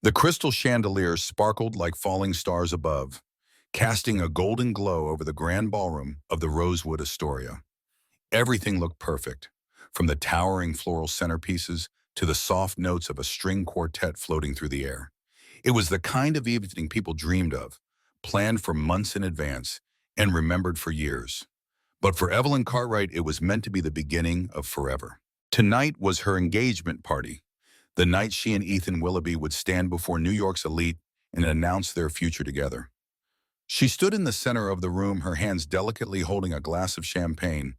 The crystal chandeliers sparkled like falling stars above, casting a golden glow over the grand ballroom of the Rosewood Astoria. Everything looked perfect, from the towering floral centerpieces to the soft notes of a string quartet floating through the air. It was the kind of evening people dreamed of, planned for months in advance, and remembered for years. But for Evelyn Cartwright, it was meant to be the beginning of forever. Tonight was her engagement party, the night she and Ethan Willoughby would stand before New York's elite and announce their future together. She stood in the center of the room, her hands delicately holding a glass of champagne,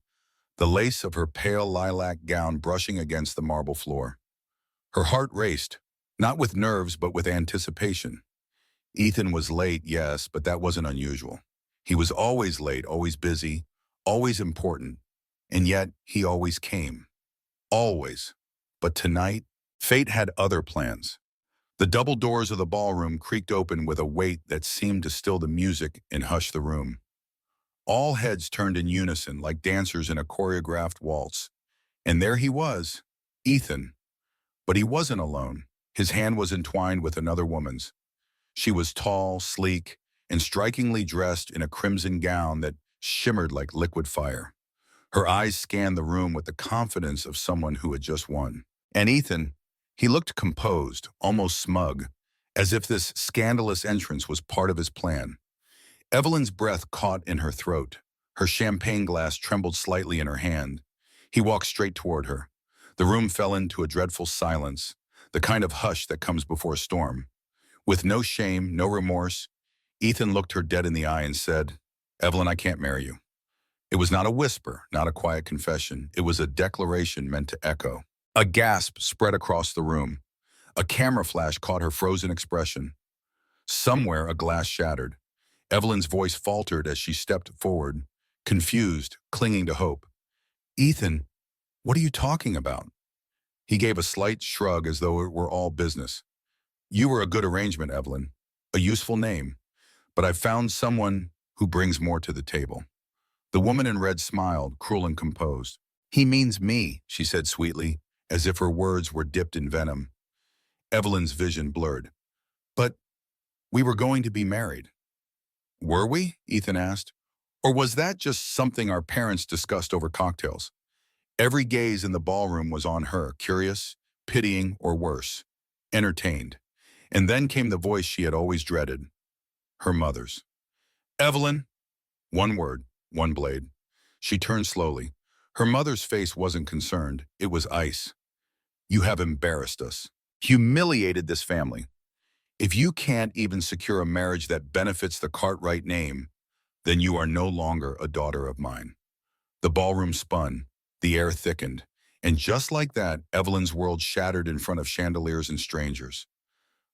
the lace of her pale lilac gown brushing against the marble floor. Her heart raced, not with nerves but with anticipation. Ethan was late, yes, but that wasn't unusual. He was always late, always busy, always important, and yet he always came. Always. But tonight, fate had other plans. The double doors of the ballroom creaked open with a weight that seemed to still the music and hush the room. All heads turned in unison like dancers in a choreographed waltz. And there he was, Ethan. But he wasn't alone. His hand was entwined with another woman's. She was tall, sleek, and strikingly dressed in a crimson gown that shimmered like liquid fire. Her eyes scanned the room with the confidence of someone who had just won. And Ethan, he looked composed, almost smug, as if this scandalous entrance was part of his plan. Evelyn's breath caught in her throat. Her champagne glass trembled slightly in her hand. He walked straight toward her. The room fell into a dreadful silence, the kind of hush that comes before a storm. With no shame, no remorse, Ethan looked her dead in the eye and said, "Evelyn, I can't marry you." It was not a whisper, not a quiet confession. It was a declaration meant to echo. A gasp spread across the room. A camera flash caught her frozen expression. Somewhere, a glass shattered. Evelyn's voice faltered as she stepped forward, confused, clinging to hope. "Ethan, what are you talking about?" He gave a slight shrug as though it were all business. "You were a good arrangement, Evelyn. A useful name. But I've found someone who brings more to the table." The woman in red smiled, cruel and composed. "He means me," she said sweetly, as if her words were dipped in venom. Evelyn's vision blurred. "But we were going to be married." "Were we?" Ethan asked. "Or was that just something our parents discussed over cocktails?" Every gaze in the ballroom was on her, curious, pitying, or worse, entertained. And then came the voice she had always dreaded, her mother's. "Evelyn!" One word, one blade. She turned slowly. Her mother's face wasn't concerned. It was ice. "You have embarrassed us, humiliated this family. If you can't even secure a marriage that benefits the Cartwright name, then you are no longer a daughter of mine." The ballroom spun, the air thickened, and just like that, Evelyn's world shattered in front of chandeliers and strangers.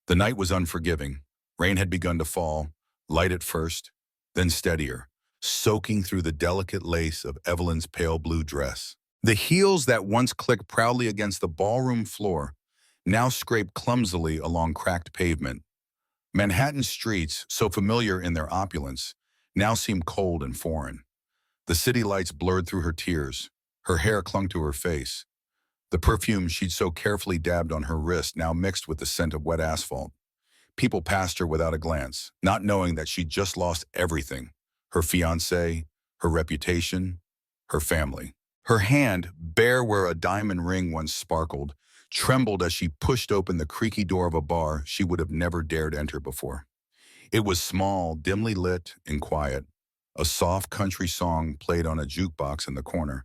The night was unforgiving. Rain had begun to fall, light at first, then steadier, soaking through the delicate lace of Evelyn's pale blue dress. The heels that once clicked proudly against the ballroom floor now scraped clumsily along cracked pavement. Manhattan streets, so familiar in their opulence, now seemed cold and foreign. The city lights blurred through her tears. Her hair clung to her face. The perfume she'd so carefully dabbed on her wrist now mixed with the scent of wet asphalt. People passed her without a glance, not knowing that she'd just lost everything: her fiancé, her reputation, her family. Her hand, bare where a diamond ring once sparkled, trembled as she pushed open the creaky door of a bar she would have never dared enter before. It was small, dimly lit, and quiet. A soft country song played on a jukebox in the corner.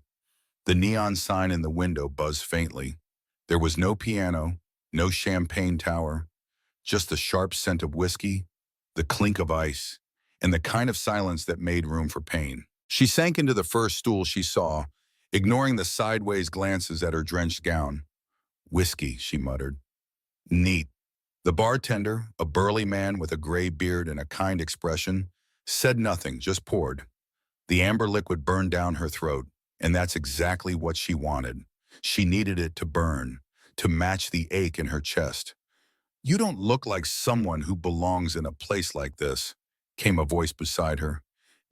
The neon sign in the window buzzed faintly. There was no piano, no champagne tower, just the sharp scent of whiskey, the clink of ice, and the kind of silence that made room for pain. She sank into the first stool she saw, ignoring the sideways glances at her drenched gown. "Whiskey," she muttered. "Neat." The bartender, a burly man with a gray beard and a kind expression, said nothing, just poured. The amber liquid burned down her throat, and that's exactly what she wanted. She needed it to burn, to match the ache in her chest. "You don't look like someone who belongs in a place like this," came a voice beside her,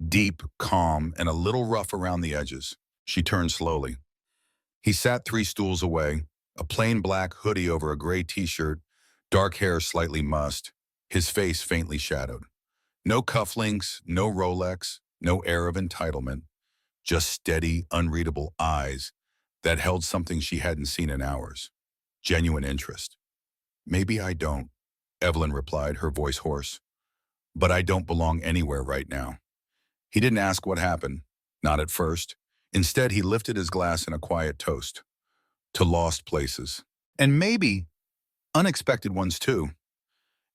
deep, calm, and a little rough around the edges. She turned slowly. He sat 3 stools away, a plain black hoodie over a gray t-shirt, Dark hair slightly mussed, his face faintly shadowed. No cufflinks, no Rolex, no air of entitlement, just steady, unreadable eyes that held something she hadn't seen in hours. Genuine interest. Maybe I don't, Evelyn replied, her voice hoarse. But I don't belong anywhere right now. He didn't ask what happened, not at first. Instead, he lifted his glass in a quiet toast. To lost places. And maybe unexpected ones too.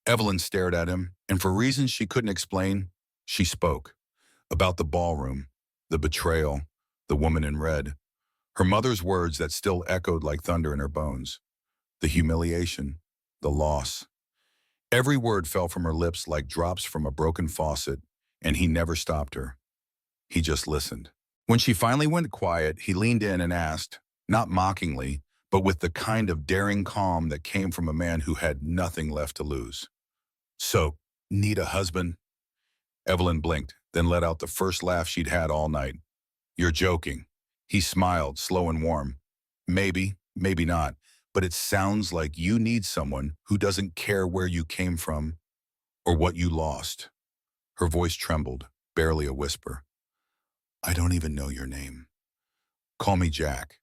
Evelyn stared at him, and for reasons she couldn't explain, she spoke. About the ballroom, the betrayal, the woman in red. Her mother's words that still echoed like thunder in her bones. The humiliation, the loss. Every word fell from her lips like drops from a broken faucet, and he never stopped her. He just listened. When she finally went quiet, he leaned in and asked, not mockingly, but with the kind of daring calm that came from a man who had nothing left to lose. So, need a husband? Evelyn blinked, then let out the first laugh she'd had all night. You're joking. He smiled, slow and warm. Maybe, maybe not, but it sounds like you need someone who doesn't care where you came from or what you lost. Her voice trembled, barely a whisper. I don't even know your name. Call me Jack.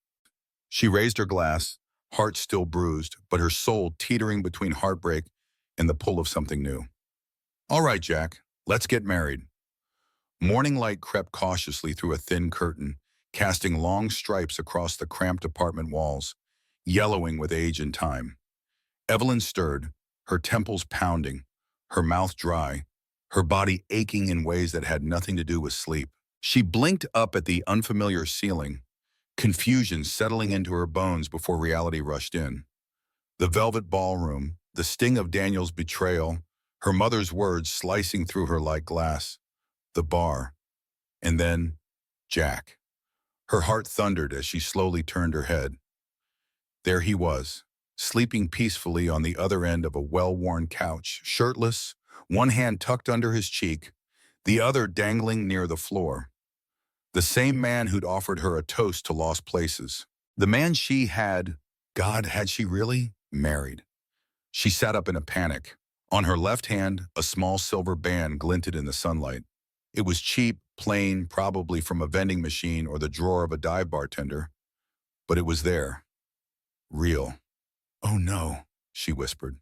She raised her glass, heart still bruised, but her soul teetering between heartbreak and the pull of something new. All right, Jack, let's get married. Morning light crept cautiously through a thin curtain, casting long stripes across the cramped apartment walls, yellowing with age and time. Evelyn stirred, her temples pounding, her mouth dry, her body aching in ways that had nothing to do with sleep. She blinked up at the unfamiliar ceiling, confusion settling into her bones before reality rushed in. The velvet ballroom, the sting of Daniel's betrayal, her mother's words slicing through her like glass. The bar. And then, Jack. Her heart thundered as she slowly turned her head. There he was, sleeping peacefully on the other end of a well-worn couch, shirtless, one hand tucked under his cheek, the other dangling near the floor. The same man who'd offered her a toast to lost places. The man she had, God, had she really, married. She sat up in a panic. On her left hand, a small silver band glinted in the sunlight. It was cheap, plain, probably from a vending machine or the drawer of a dive bartender. But it was there. Real. Oh no, she whispered.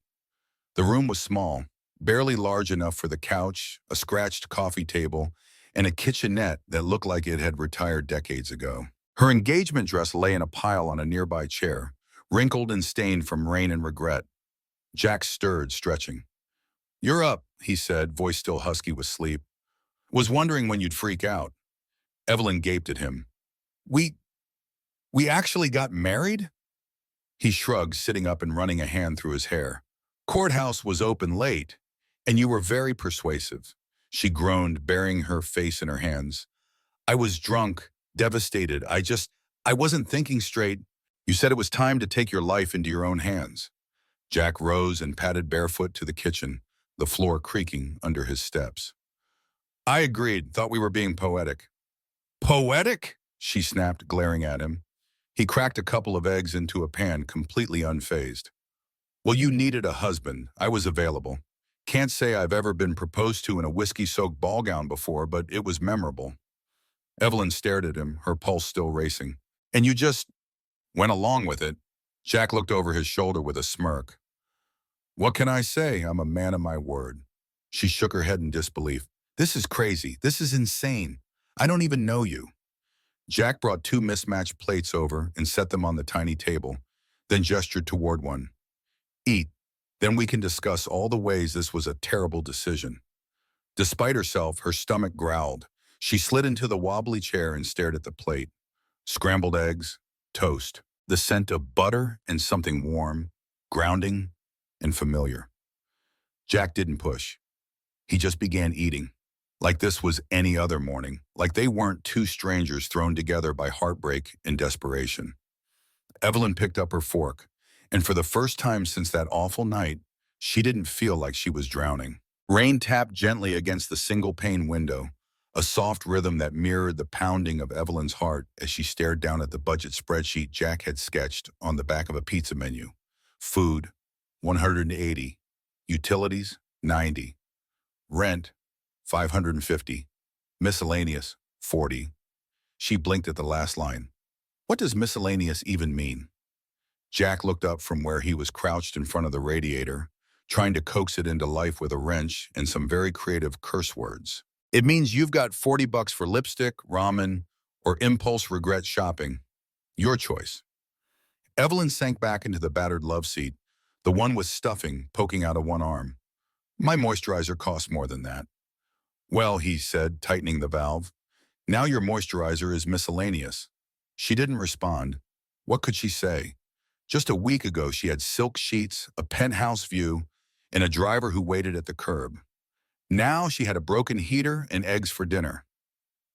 The room was small, barely large enough for the couch, a scratched coffee table, and a kitchenette that looked like it had retired decades ago. Her engagement dress lay in a pile on a nearby chair, wrinkled and stained from rain and regret. Jack stirred, stretching. You're up, he said, voice still husky with sleep. Was wondering when you'd freak out. Evelyn gaped at him. We actually got married? He shrugged, sitting up and running a hand through his hair. Courthouse was open late, and you were very persuasive. She groaned, burying her face in her hands. I was drunk, devastated. I wasn't thinking straight. You said it was time to take your life into your own hands. Jack rose and padded barefoot to the kitchen, the floor creaking under his steps. I agreed, thought we were being poetic. Poetic? She snapped, glaring at him. He cracked a couple of eggs into a pan, completely unfazed. Well, you needed a husband. I was available. Can't say I've ever been proposed to in a whiskey-soaked ball gown before, but it was memorable. Evelyn stared at him, her pulse still racing. And you just went along with it. Jack looked over his shoulder with a smirk. What can I say? I'm a man of my word. She shook her head in disbelief. This is crazy. This is insane. I don't even know you. Jack brought two mismatched plates over and set them on the tiny table, then gestured toward one. Eat. Then we can discuss all the ways this was a terrible decision. Despite herself, her stomach growled. She slid into the wobbly chair and stared at the plate. Scrambled eggs, toast, the scent of butter and something warm, grounding, and familiar. Jack didn't push. He just began eating. Like this was any other morning, like they weren't two strangers thrown together by heartbreak and desperation. Evelyn picked up her fork, and for the first time since that awful night, she didn't feel like she was drowning. Rain tapped gently against the single-pane window, a soft rhythm that mirrored the pounding of Evelyn's heart as she stared down at the budget spreadsheet Jack had sketched on the back of a pizza menu. Food, $180. Utilities, $90. Rent, $550. Miscellaneous, $40. She blinked at the last line. What does miscellaneous even mean? Jack looked up from where he was crouched in front of the radiator, trying to coax it into life with a wrench and some very creative curse words. It means you've got $40 for lipstick, ramen, or impulse regret shopping. Your choice. Evelyn sank back into the battered love seat, the one with stuffing poking out of one arm. My moisturizer costs more than that. Well, he said, tightening the valve. Now your moisturizer is miscellaneous. She didn't respond. What could she say? Just a week ago, she had silk sheets, a penthouse view, and a driver who waited at the curb. Now she had a broken heater and eggs for dinner.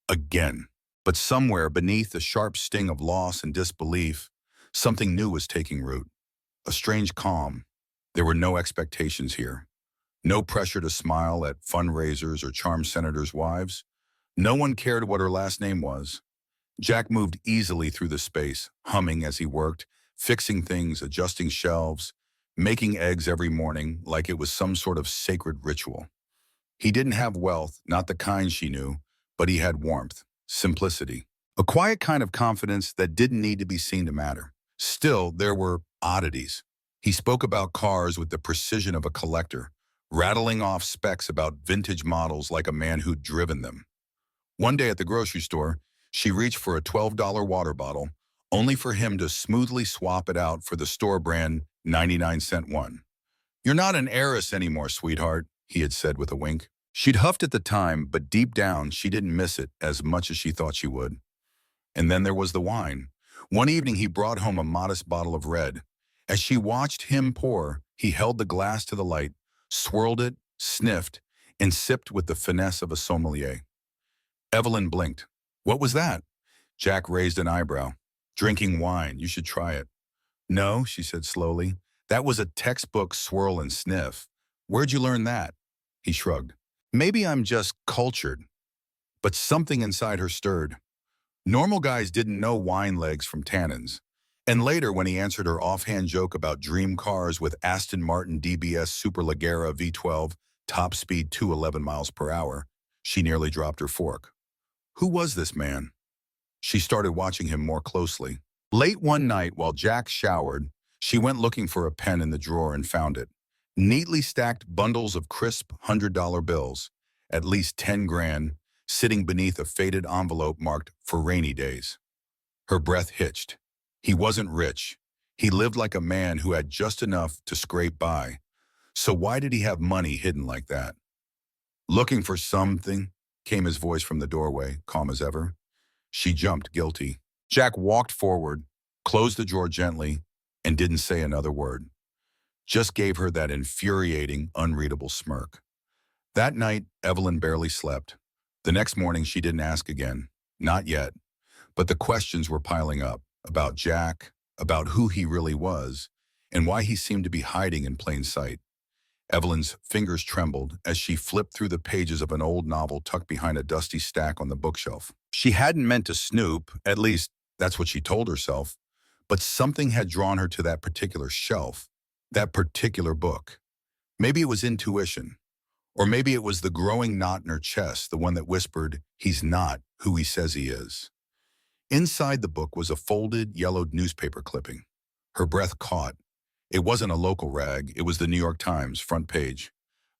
Again. But somewhere beneath the sharp sting of loss and disbelief, something new was taking root. A strange calm. There were no expectations here. No pressure to smile at fundraisers or charm senators' wives. No one cared what her last name was. Jack moved easily through the space, humming as he worked, fixing things, adjusting shelves, making eggs every morning like it was some sort of sacred ritual. He didn't have wealth, not the kind she knew, but he had warmth, simplicity, a quiet kind of confidence that didn't need to be seen to matter. Still, there were oddities. He spoke about cars with the precision of a collector, rattling off specs about vintage models like a man who'd driven them. One day at the grocery store, she reached for a $12 water bottle, only for him to smoothly swap it out for the store brand 99-cent one. You're not an heiress anymore, sweetheart, he had said with a wink. She'd huffed at the time, but deep down, she didn't miss it as much as she thought she would. And then there was the wine. One evening, he brought home a modest bottle of red. As she watched him pour, he held the glass to the light, swirled it, sniffed, and sipped with the finesse of a sommelier. Evelyn blinked. What was that? Jack raised an eyebrow. Drinking wine. You should try it. No, she said slowly. That was a textbook swirl and sniff. Where'd you learn that? He shrugged. Maybe I'm just cultured. But something inside her stirred. Normal guys didn't know wine legs from tannins. And later, when he answered her offhand joke about dream cars with Aston Martin DBS Superleggera V12, top speed 211 miles per hour, she nearly dropped her fork. Who was this man? She started watching him more closely. Late one night, while Jack showered, she went looking for a pen in the drawer and found it. Neatly stacked bundles of crisp $100 bills, at least 10 grand, sitting beneath a faded envelope marked for rainy days. Her breath hitched. He wasn't rich. He lived like a man who had just enough to scrape by. So why did he have money hidden like that? Looking for something, came his voice from the doorway, calm as ever. She jumped, guilty. Jack walked forward, closed the drawer gently, and didn't say another word. Just gave her that infuriating, unreadable smirk. That night, Evelyn barely slept. The next morning, she didn't ask again. Not yet. But the questions were piling up, about Jack, about who he really was, and why he seemed to be hiding in plain sight. Evelyn's fingers trembled as she flipped through the pages of an old novel tucked behind a dusty stack on the bookshelf. She hadn't meant to snoop, at least that's what she told herself, but something had drawn her to that particular shelf, that particular book. Maybe it was intuition, or maybe it was the growing knot in her chest, the one that whispered, he's not who he says he is. Inside the book was a folded, yellowed newspaper clipping. Her breath caught. It wasn't a local rag, it was the New York Times, front page.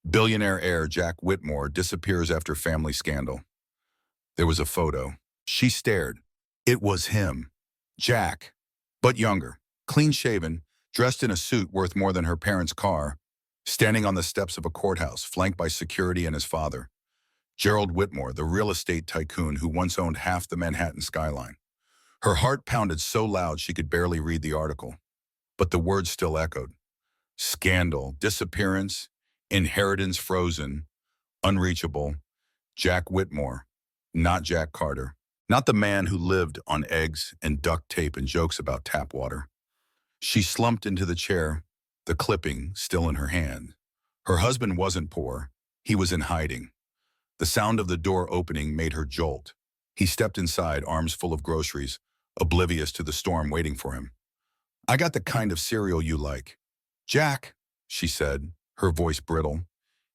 Billionaire heir Jack Whitmore disappears after family scandal. There was a photo. She stared. It was him. Jack, but younger, clean-shaven, dressed in a suit worth more than her parents' car, standing on the steps of a courthouse, flanked by security and his father. Gerald Whitmore, the real estate tycoon who once owned half the Manhattan skyline. Her heart pounded so loud she could barely read the article. But the words still echoed. Scandal, disappearance, inheritance frozen, unreachable. Jack Whitmore, not Jack Carter. Not the man who lived on eggs and duct tape and jokes about tap water. She slumped into the chair, the clipping still in her hand. Her husband wasn't poor. He was in hiding. The sound of the door opening made her jolt. He stepped inside, arms full of groceries, oblivious to the storm waiting for him. I got the kind of cereal you like. Jack, she said, her voice brittle.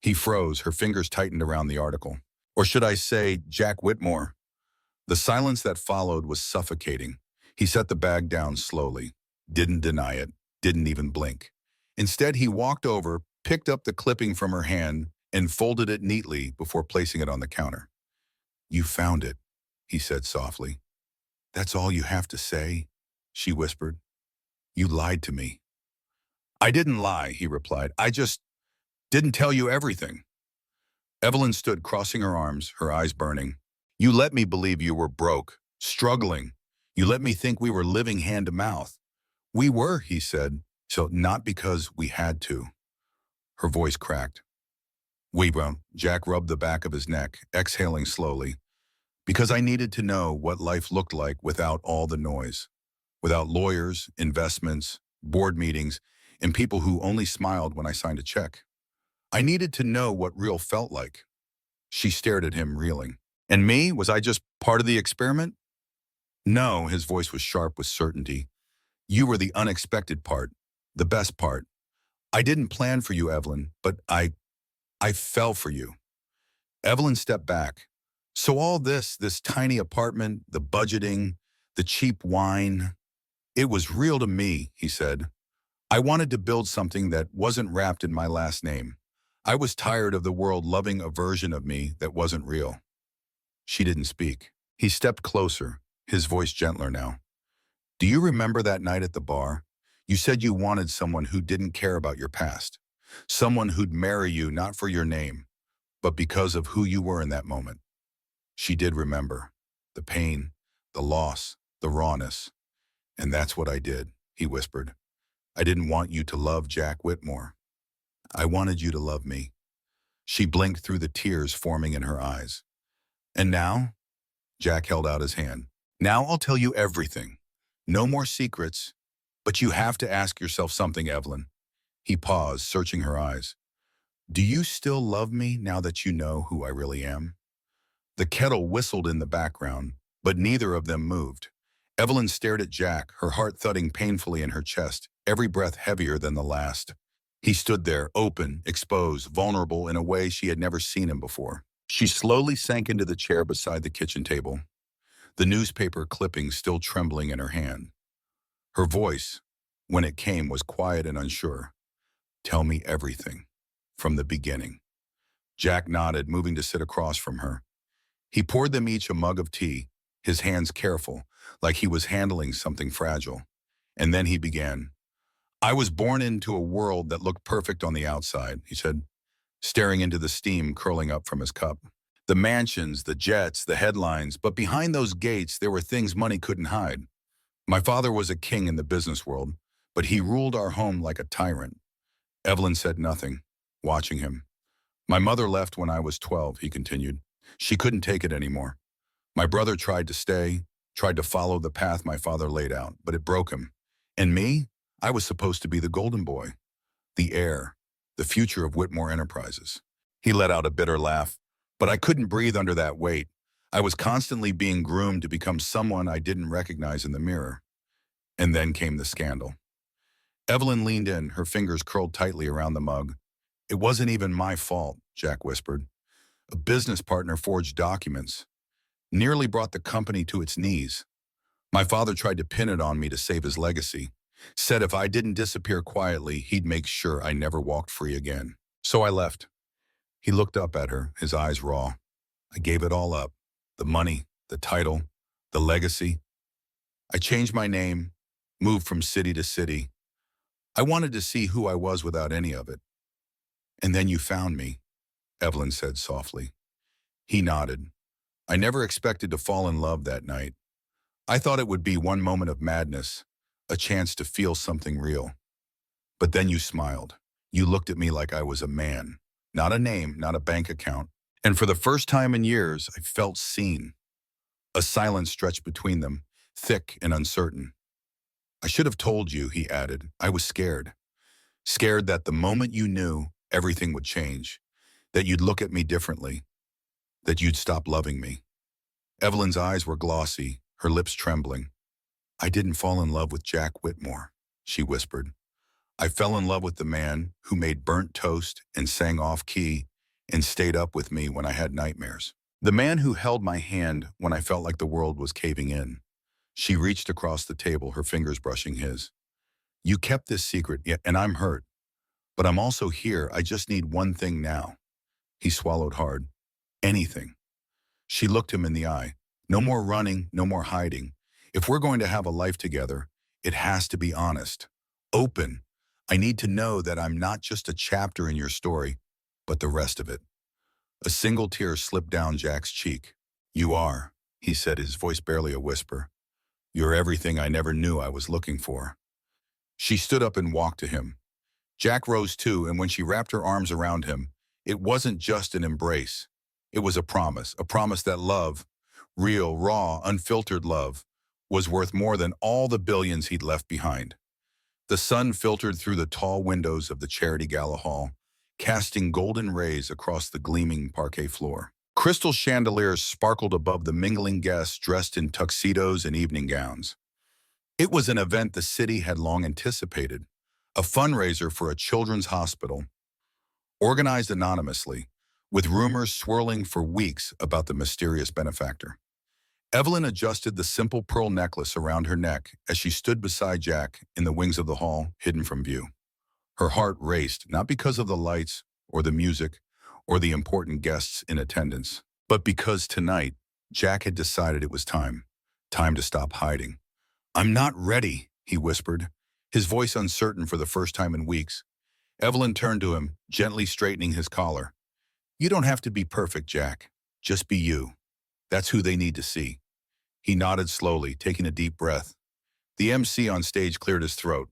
He froze, her fingers tightened around the article. Or should I say, Jack Whitmore? The silence that followed was suffocating. He set the bag down slowly, didn't deny it, didn't even blink. Instead, he walked over, picked up the clipping from her hand, and folded it neatly before placing it on the counter. You found it, he said softly. That's all you have to say, she whispered. You lied to me. I didn't lie, he replied. I just didn't tell you everything. Evelyn stood crossing her arms, her eyes burning. You let me believe you were broke, struggling. You let me think we were living hand to mouth. We were, he said, so not because we had to. Her voice cracked. We won't. Jack rubbed the back of his neck, exhaling slowly. Because I needed to know what life looked like without all the noise. Without lawyers, investments, board meetings, and people who only smiled when I signed a check. I needed to know what real felt like. She stared at him, reeling. And me? Was I just part of the experiment? No, his voice was sharp with certainty. You were the unexpected part, the best part. I didn't plan for you, Evelyn, but I fell for you. Evelyn stepped back. So all this tiny apartment, the budgeting, the cheap wine, it was real to me, he said. I wanted to build something that wasn't wrapped in my last name. I was tired of the world loving a version of me that wasn't real. She didn't speak. He stepped closer, his voice gentler now. Do you remember that night at the bar? You said you wanted someone who didn't care about your past. Someone who'd marry you not for your name, but because of who you were in that moment. She did remember. The pain, the loss, the rawness. And that's what I did, he whispered. I didn't want you to love Jack Whitmore. I wanted you to love me. She blinked through the tears forming in her eyes. And now? Jack held out his hand. Now I'll tell you everything. No more secrets. But you have to ask yourself something, Evelyn. He paused, searching her eyes. Do you still love me now that you know who I really am? The kettle whistled in the background, but neither of them moved. Evelyn stared at Jack, her heart thudding painfully in her chest, every breath heavier than the last. He stood there, open, exposed, vulnerable in a way she had never seen him before. She slowly sank into the chair beside the kitchen table, the newspaper clipping still trembling in her hand. Her voice, when it came, was quiet and unsure. Tell me everything, from the beginning. Jack nodded, moving to sit across from her. He poured them each a mug of tea, his hands careful, like he was handling something fragile. And then he began. I was born into a world that looked perfect on the outside, he said, staring into the steam curling up from his cup. The mansions, the jets, the headlines, but behind those gates there were things money couldn't hide. My father was a king in the business world, but he ruled our home like a tyrant. Evelyn said nothing, watching him. My mother left when I was 12, he continued. She couldn't take it anymore. My brother tried to stay, tried to follow the path my father laid out, but it broke him. And me? I was supposed to be the golden boy, the heir, the future of Whitmore Enterprises. He let out a bitter laugh, but I couldn't breathe under that weight. I was constantly being groomed to become someone I didn't recognize in the mirror. And then came the scandal. Evelyn leaned in, her fingers curled tightly around the mug. It wasn't even my fault, Jack whispered. A business partner forged documents, nearly brought the company to its knees. My father tried to pin it on me to save his legacy. Said if I didn't disappear quietly, he'd make sure I never walked free again. So I left. He looked up at her, his eyes raw. I gave it all up. The money, the title, the legacy. I changed my name, moved from city to city. I wanted to see who I was without any of it. And then you found me, Evelyn said softly. He nodded. I never expected to fall in love that night. I thought it would be one moment of madness, a chance to feel something real. But then you smiled. You looked at me like I was a man, not a name, not a bank account. And for the first time in years, I felt seen. A silence stretched between them, thick and uncertain. I should have told you, he added. I was scared. Scared that the moment you knew, everything would change. That you'd look at me differently. That you'd stop loving me. Evelyn's eyes were glossy, her lips trembling. I didn't fall in love with Jack Whitmore, she whispered. I fell in love with the man who made burnt toast and sang off-key and stayed up with me when I had nightmares. The man who held my hand when I felt like the world was caving in. She reached across the table, her fingers brushing his. You kept this secret, and I'm hurt. But I'm also here. I just need one thing now. He swallowed hard. Anything. She looked him in the eye. No more running, no more hiding. If we're going to have a life together, it has to be honest. Open. I need to know that I'm not just a chapter in your story, but the rest of it. A single tear slipped down Jack's cheek. You are, he said, his voice barely a whisper. You're everything I never knew I was looking for. She stood up and walked to him. Jack rose too, and when she wrapped her arms around him, it wasn't just an embrace. It was a promise that love, real, raw, unfiltered love, was worth more than all the billions he'd left behind. The sun filtered through the tall windows of the Charity Gala Hall, casting golden rays across the gleaming parquet floor. Crystal chandeliers sparkled above the mingling guests dressed in tuxedos and evening gowns. It was an event the city had long anticipated, a fundraiser for a children's hospital, organized anonymously, with rumors swirling for weeks about the mysterious benefactor. Evelyn adjusted the simple pearl necklace around her neck as she stood beside Jack in the wings of the hall, hidden from view. Her heart raced, not because of the lights or the music or the important guests in attendance, but because tonight, Jack had decided it was time to stop hiding. I'm not ready, he whispered, his voice uncertain for the first time in weeks. Evelyn turned to him, gently straightening his collar. You don't have to be perfect, Jack. Just be you. That's who they need to see. He nodded slowly, taking a deep breath. The MC on stage cleared his throat.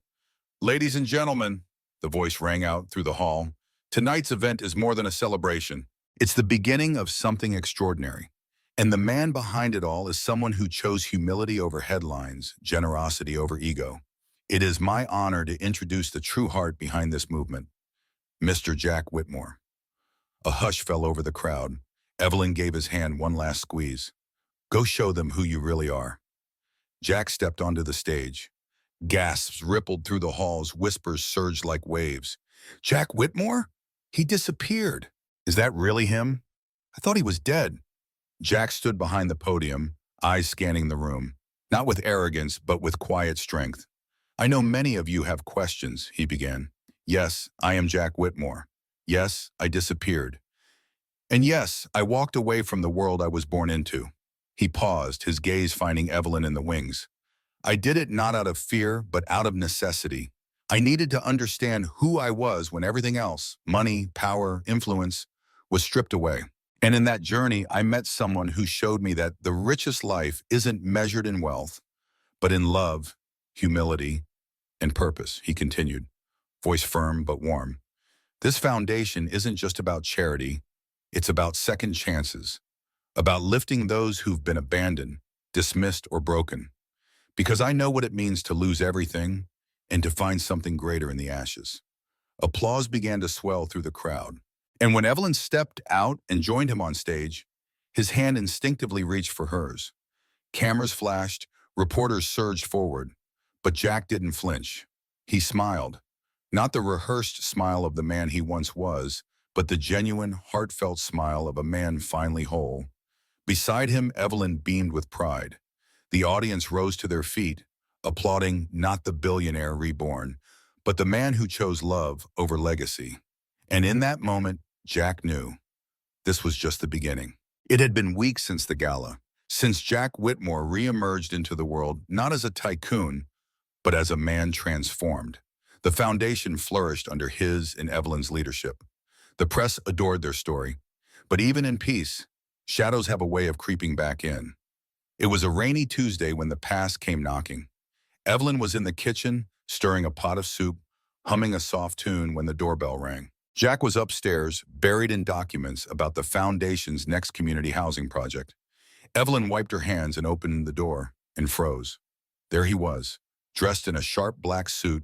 Ladies and gentlemen, the voice rang out through the hall, tonight's event is more than a celebration. It's the beginning of something extraordinary. And the man behind it all is someone who chose humility over headlines, generosity over ego. It is my honor to introduce the true heart behind this movement, Mr. Jack Whitmore. A hush fell over the crowd. Evelyn gave his hand one last squeeze. Go show them who you really are. Jack stepped onto the stage. Gasps rippled through the halls, whispers surged like waves. Jack Whitmore? He disappeared. Is that really him? I thought he was dead. Jack stood behind the podium, eyes scanning the room, not with arrogance, but with quiet strength. I know many of you have questions, he began. Yes, I am Jack Whitmore. Yes, I disappeared. And yes, I walked away from the world I was born into. He paused, his gaze finding Evelyn in the wings. I did it not out of fear, but out of necessity. I needed to understand who I was when everything else, money, power, influence, was stripped away. And in that journey, I met someone who showed me that the richest life isn't measured in wealth, but in love, humility, and purpose, he continued, voice firm but warm. This foundation isn't just about charity, it's about second chances, about lifting those who've been abandoned, dismissed, or broken. Because I know what it means to lose everything and to find something greater in the ashes. Applause began to swell through the crowd. And when Evelyn stepped out and joined him on stage, his hand instinctively reached for hers. Cameras flashed, reporters surged forward, but Jack didn't flinch. He smiled, not the rehearsed smile of the man he once was, but the genuine, heartfelt smile of a man finally whole. Beside him, Evelyn beamed with pride. The audience rose to their feet, applauding not the billionaire reborn, but the man who chose love over legacy. And in that moment, Jack knew this was just the beginning. It had been weeks since the gala, since Jack Whitmore re-emerged into the world not as a tycoon, but as a man transformed. The foundation flourished under his and Evelyn's leadership. The press adored their story, but even in peace, shadows have a way of creeping back in. It was a rainy Tuesday when the past came knocking. Evelyn was in the kitchen, stirring a pot of soup, humming a soft tune when the doorbell rang. Jack was upstairs, buried in documents about the Foundation's next community housing project. Evelyn wiped her hands and opened the door and froze. There he was, dressed in a sharp black suit,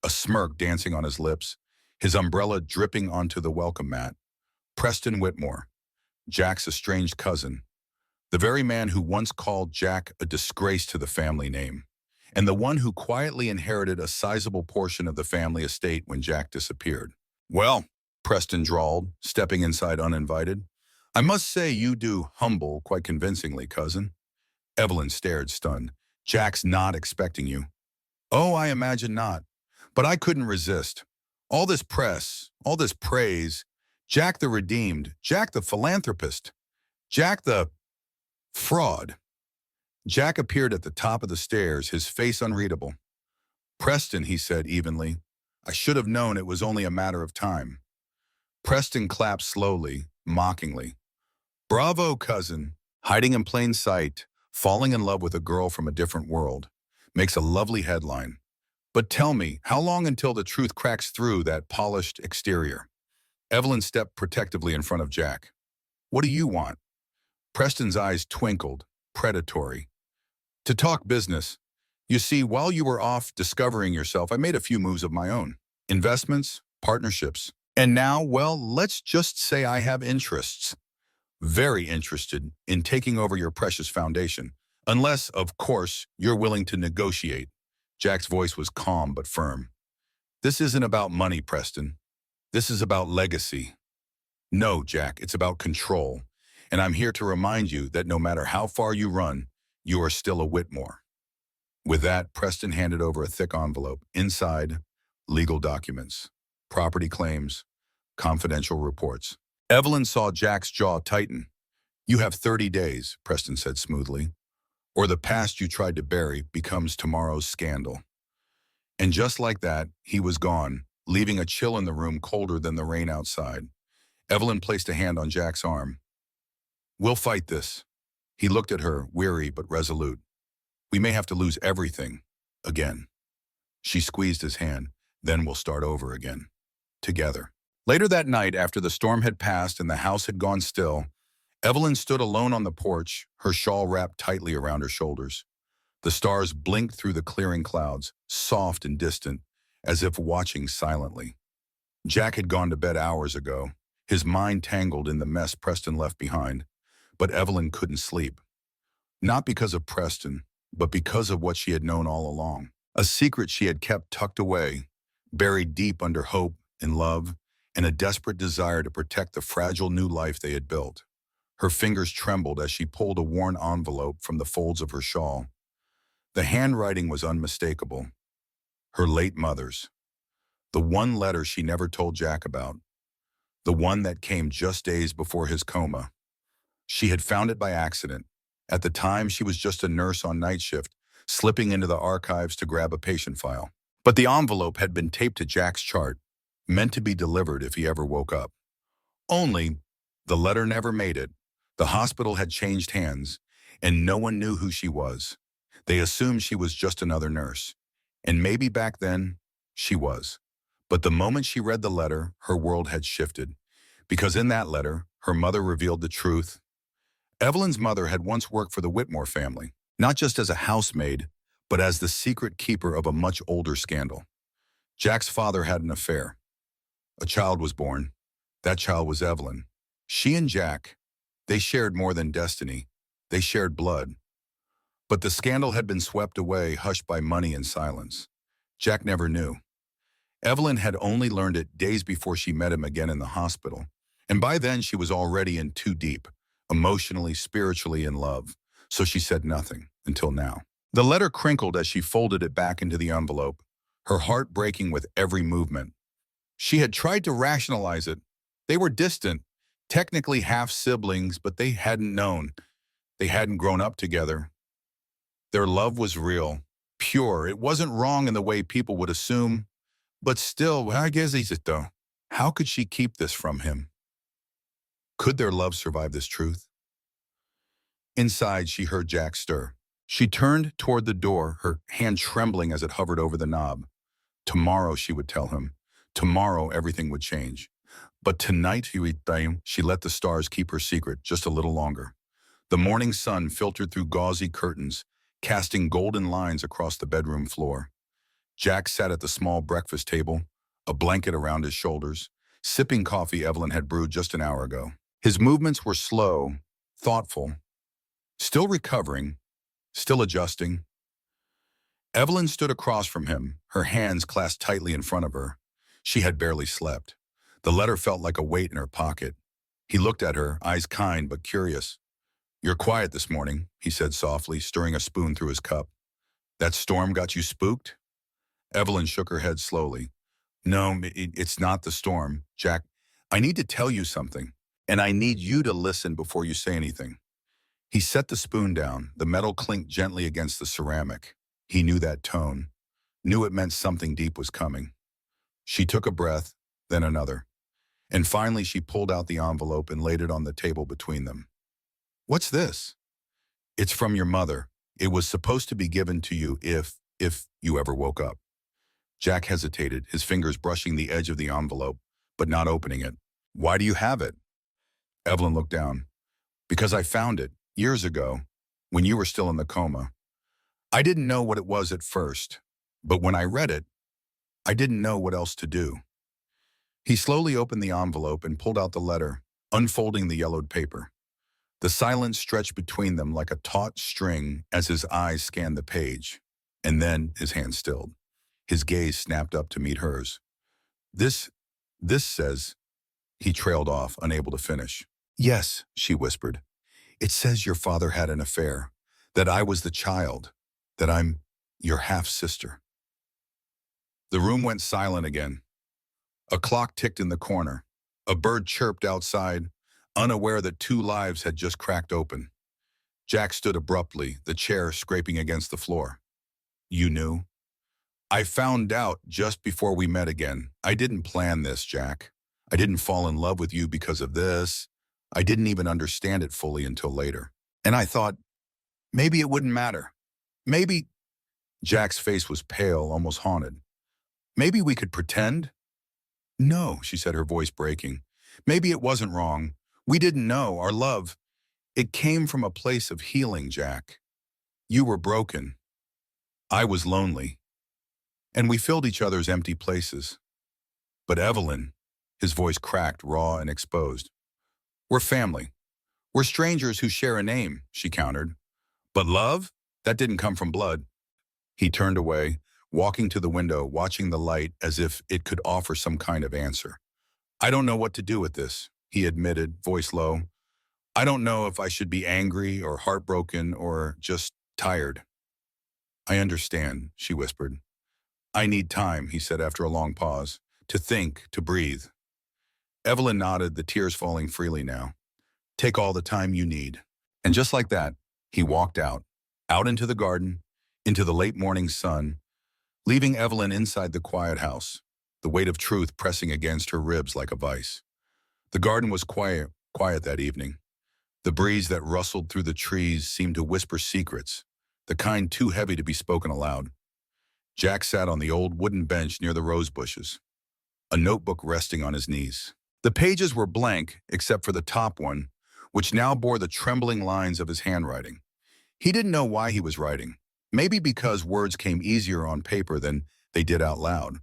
a smirk dancing on his lips, his umbrella dripping onto the welcome mat. Preston Whitmore, Jack's estranged cousin, the very man who once called Jack a disgrace to the family name. and the one who quietly inherited a sizable portion of the family estate when Jack disappeared. "Well," Preston drawled, stepping inside uninvited, "I must say you do humble quite convincingly, cousin." Evelyn stared, stunned. "Jack's not expecting you." "Oh, I imagine not. But I couldn't resist. All this press, all this praise. Jack the redeemed, Jack the philanthropist, Jack the fraud." Jack appeared at the top of the stairs, his face unreadable. "Preston," he said evenly, "I should have known it was only a matter of time." Preston clapped slowly, mockingly. "Bravo, cousin. Hiding in plain sight, falling in love with a girl from a different world. Makes a lovely headline. But tell me, how long until the truth cracks through that polished exterior?" Evelyn stepped protectively in front of Jack. "What do you want?" Preston's eyes twinkled, predatory. "To talk business. You see, while you were off discovering yourself, I made a few moves of my own. Investments, partnerships. And now, well, let's just say I have interests. Very interested in taking over your precious foundation. Unless, of course, you're willing to negotiate." Jack's voice was calm but firm. "This isn't about money, Preston. This is about legacy." "No, Jack, it's about control. And I'm here to remind you that no matter how far you run, you are still a Whitmore." With that, Preston handed over a thick envelope. Inside, legal documents, property claims, confidential reports. Evelyn saw Jack's jaw tighten. "You have 30 days, Preston said smoothly, "or the past you tried to bury becomes tomorrow's scandal." And just like that, he was gone, leaving a chill in the room colder than the rain outside. Evelyn placed a hand on Jack's arm. "We'll fight this." He looked at her, weary but resolute. "We may have to lose everything. Again." She squeezed his hand. "Then we'll start over again. Together." Later that night, after the storm had passed and the house had gone still, Evelyn stood alone on the porch, her shawl wrapped tightly around her shoulders. The stars blinked through the clearing clouds, soft and distant, as if watching silently. Jack had gone to bed hours ago, his mind tangled in the mess Preston left behind. But Evelyn couldn't sleep. Not because of Preston, but because of what she had known all along. A secret she had kept tucked away, buried deep under hope and love, and a desperate desire to protect the fragile new life they had built. Her fingers trembled as she pulled a worn envelope from the folds of her shawl. The handwriting was unmistakable. Her late mother's. The one letter she never told Jack about. The one that came just days before his coma. She had found it by accident. At the time, she was just a nurse on night shift, slipping into the archives to grab a patient file. But the envelope had been taped to Jack's chart, meant to be delivered if he ever woke up. Only, the letter never made it. The hospital had changed hands, and no one knew who she was. They assumed she was just another nurse. And maybe back then, she was. But the moment she read the letter, her world had shifted. Because in that letter, her mother revealed the truth. Evelyn's mother had once worked for the Whitmore family, not just as a housemaid, but as the secret keeper of a much older scandal. Jack's father had an affair. A child was born. That child was Evelyn. She and Jack, they shared more than destiny. They shared blood. But the scandal had been swept away, hushed by money and silence. Jack never knew. Evelyn had only learned it days before she met him again in the hospital. And by then she was already in too deep, emotionally, spiritually in love. So she said nothing, until now. The letter crinkled as she folded it back into the envelope, her heart breaking with every movement. She had tried to rationalize it. They were distant, technically half-siblings, but they hadn't known. They hadn't grown up together. Their love was real, pure. It wasn't wrong in the way people would assume. But still, I guess is it though? How could she keep this from him? Could their love survive this truth? Inside, she heard Jack stir. She turned toward the door, her hand trembling as it hovered over the knob. Tomorrow, she would tell him. Tomorrow, everything would change. But tonight, she let the stars keep her secret just a little longer. The morning sun filtered through gauzy curtains, casting golden lines across the bedroom floor. Jack sat at the small breakfast table, a blanket around his shoulders, sipping coffee Evelyn had brewed just an hour ago. His movements were slow, thoughtful, still recovering, still adjusting. Evelyn stood across from him, her hands clasped tightly in front of her. She had barely slept. The letter felt like a weight in her pocket. He looked at her, eyes kind but curious. "You're quiet this morning," he said softly, stirring a spoon through his cup. "That storm got you spooked?" Evelyn shook her head slowly. "No, it's not the storm, Jack. I need to tell you something, and I need you to listen before you say anything." He set the spoon down. The metal clinked gently against the ceramic. He knew that tone, knew it meant something deep was coming. She took a breath, then another. And finally she pulled out the envelope and laid it on the table between them. "What's this?" "It's from your mother. It was supposed to be given to you if you ever woke up." Jack hesitated, his fingers brushing the edge of the envelope, but not opening it. "Why do you have it?" Evelyn looked down. "Because I found it, years ago, when you were still in the coma. I didn't know what it was at first, but when I read it, I didn't know what else to do." He slowly opened the envelope and pulled out the letter, unfolding the yellowed paper. The silence stretched between them like a taut string as his eyes scanned the page, and then his hand stilled. His gaze snapped up to meet hers. This says," he trailed off, unable to finish. "Yes," she whispered. "It says your father had an affair, that I was the child, that I'm your half-sister." The room went silent again. A clock ticked in the corner. A bird chirped outside, unaware that two lives had just cracked open. Jack stood abruptly, the chair scraping against the floor. "You knew?" "I found out just before we met again. I didn't plan this, Jack. I didn't fall in love with you because of this. I didn't even understand it fully until later. And I thought, maybe it wouldn't matter. Maybe—" Jack's face was pale, almost haunted. "Maybe we could pretend?" "No," she said, her voice breaking. "Maybe it wasn't wrong. We didn't know. Our love, it came from a place of healing, Jack. You were broken. I was lonely. And we filled each other's empty places. But Evelyn," his voice cracked, raw and exposed. "We're family. We're strangers who share a name," she countered. "But love? That didn't come from blood." He turned away, walking to the window, watching the light as if it could offer some kind of answer. "I don't know what to do with this," he admitted, voice low. "I don't know if I should be angry or heartbroken or just tired." "I understand," she whispered. "I need time," he said after a long pause, "to think, to breathe." Evelyn nodded, the tears falling freely now. "Take all the time you need." And just like that, he walked out into the garden, into the late morning sun, leaving Evelyn inside the quiet house, the weight of truth pressing against her ribs like a vice. The garden was quiet that evening. The breeze that rustled through the trees seemed to whisper secrets, the kind too heavy to be spoken aloud. Jack sat on the old wooden bench near the rose bushes, a notebook resting on his knees. The pages were blank, except for the top one, which now bore the trembling lines of his handwriting. He didn't know why he was writing. Maybe because words came easier on paper than they did out loud.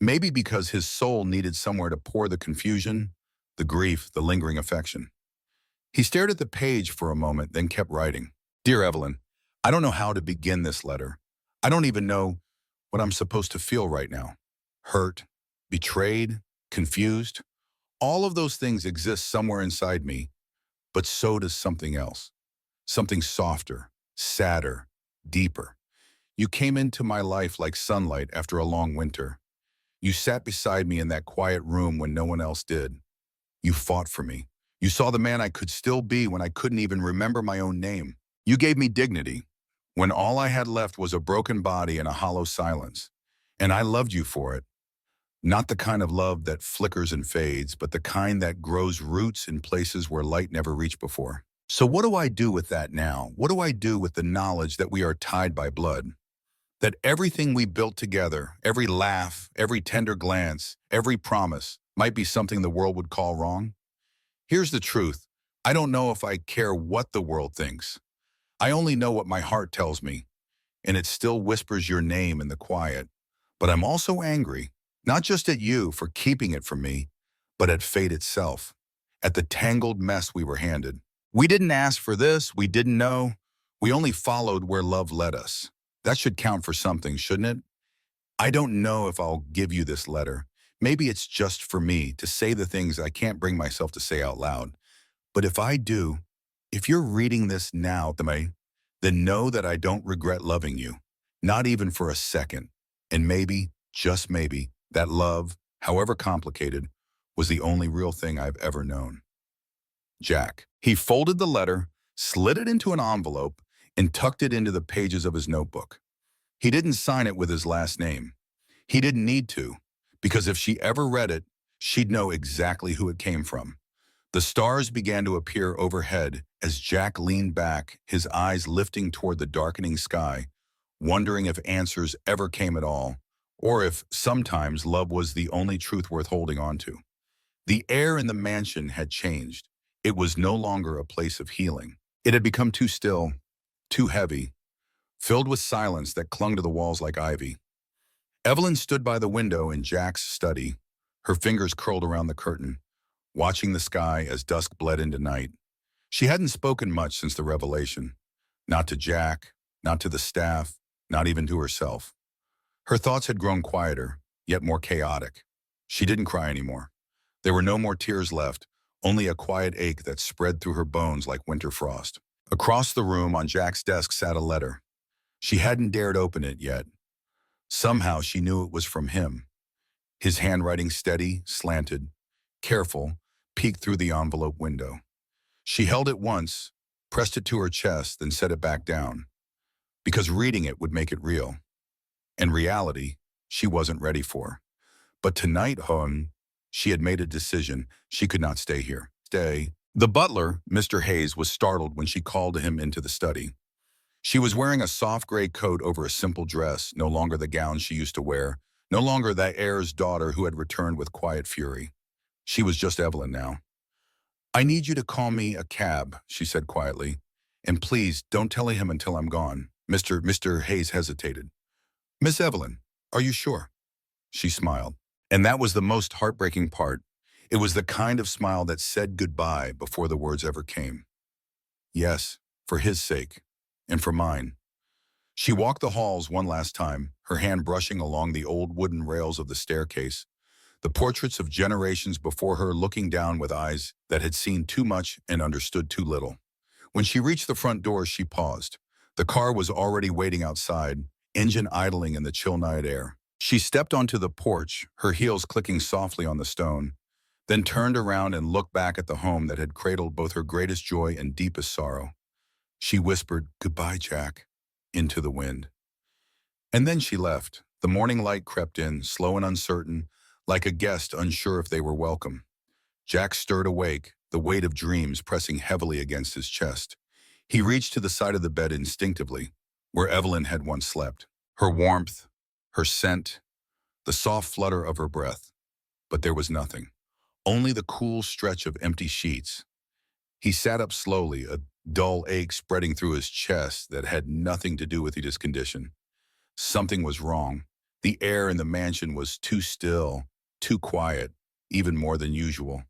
Maybe because his soul needed somewhere to pour the confusion, the grief, the lingering affection. He stared at the page for a moment, then kept writing. "Dear Evelyn, I don't know how to begin this letter. I don't even know what I'm supposed to feel right now. Hurt, betrayed, confused. All of those things exist somewhere inside me, but so does something else. Something softer, sadder, deeper. You came into my life like sunlight after a long winter. You sat beside me in that quiet room when no one else did. You fought for me. You saw the man I could still be when I couldn't even remember my own name. You gave me dignity, when all I had left was a broken body and a hollow silence. And I loved you for it. Not the kind of love that flickers and fades, but the kind that grows roots in places where light never reached before. So what do I do with that now? What do I do with the knowledge that we are tied by blood? That everything we built together, every laugh, every tender glance, every promise, might be something the world would call wrong? Here's the truth. I don't know if I care what the world thinks. I only know what my heart tells me, and it still whispers your name in the quiet. But I'm also angry, not just at you for keeping it from me, but at fate itself, at the tangled mess we were handed. We didn't ask for this, we didn't know. We only followed where love led us. That should count for something, shouldn't it? I don't know if I'll give you this letter. Maybe it's just for me to say the things I can't bring myself to say out loud. But if I do, if you're reading this now, then know that I don't regret loving you, not even for a second. And maybe, just maybe, that love, however complicated, was the only real thing I've ever known. Jack. He folded the letter, slid it into an envelope, and tucked it into the pages of his notebook. He didn't sign it with his last name. He didn't need to, because if she ever read it, she'd know exactly who it came from. The stars began to appear overhead as Jack leaned back, his eyes lifting toward the darkening sky, wondering if answers ever came at all, or if sometimes love was the only truth worth holding on to. The air in the mansion had changed. It was no longer a place of healing. It had become too still, too heavy, filled with silence that clung to the walls like ivy. Evelyn stood by the window in Jack's study, her fingers curled around the curtain, watching the sky as dusk bled into night. She hadn't spoken much since the revelation. Not to Jack, not to the staff, not even to herself. Her thoughts had grown quieter, yet more chaotic. She didn't cry anymore. There were no more tears left, only a quiet ache that spread through her bones like winter frost. Across the room on Jack's desk sat a letter. She hadn't dared open it yet. Somehow she knew it was from him. His handwriting steady, slanted, careful, peeked through the envelope window. She held it once, pressed it to her chest, then set it back down. Because reading it would make it real. And reality, she wasn't ready for. But tonight, she had made a decision. She could not stay here. The butler, Mr. Hayes, was startled when she called him into the study. She was wearing a soft gray coat over a simple dress, no longer the gown she used to wear, no longer that heir's daughter who had returned with quiet fury. She was just Evelyn now. "I need you to call me a cab," she said quietly. "And please, don't tell him until I'm gone." Mr. Hayes hesitated. "Miss Evelyn, are you sure?" She smiled. And that was the most heartbreaking part. It was the kind of smile that said goodbye before the words ever came. "Yes, for his sake, and for mine." She walked the halls one last time, her hand brushing along the old wooden rails of the staircase, the portraits of generations before her looking down with eyes that had seen too much and understood too little. When she reached the front door, she paused. The car was already waiting outside, engine idling in the chill night air. She stepped onto the porch, her heels clicking softly on the stone, then turned around and looked back at the home that had cradled both her greatest joy and deepest sorrow. She whispered, "Goodbye, Jack," into the wind. And then she left. The morning light crept in, slow and uncertain, like a guest unsure if they were welcome. Jack stirred awake, the weight of dreams pressing heavily against his chest. He reached to the side of the bed instinctively, where Evelyn had once slept. Her warmth, her scent, the soft flutter of her breath. But there was nothing. Only the cool stretch of empty sheets. He sat up slowly, a dull ache spreading through his chest that had nothing to do with his condition. Something was wrong. The air in the mansion was too still, too quiet, even more than usual.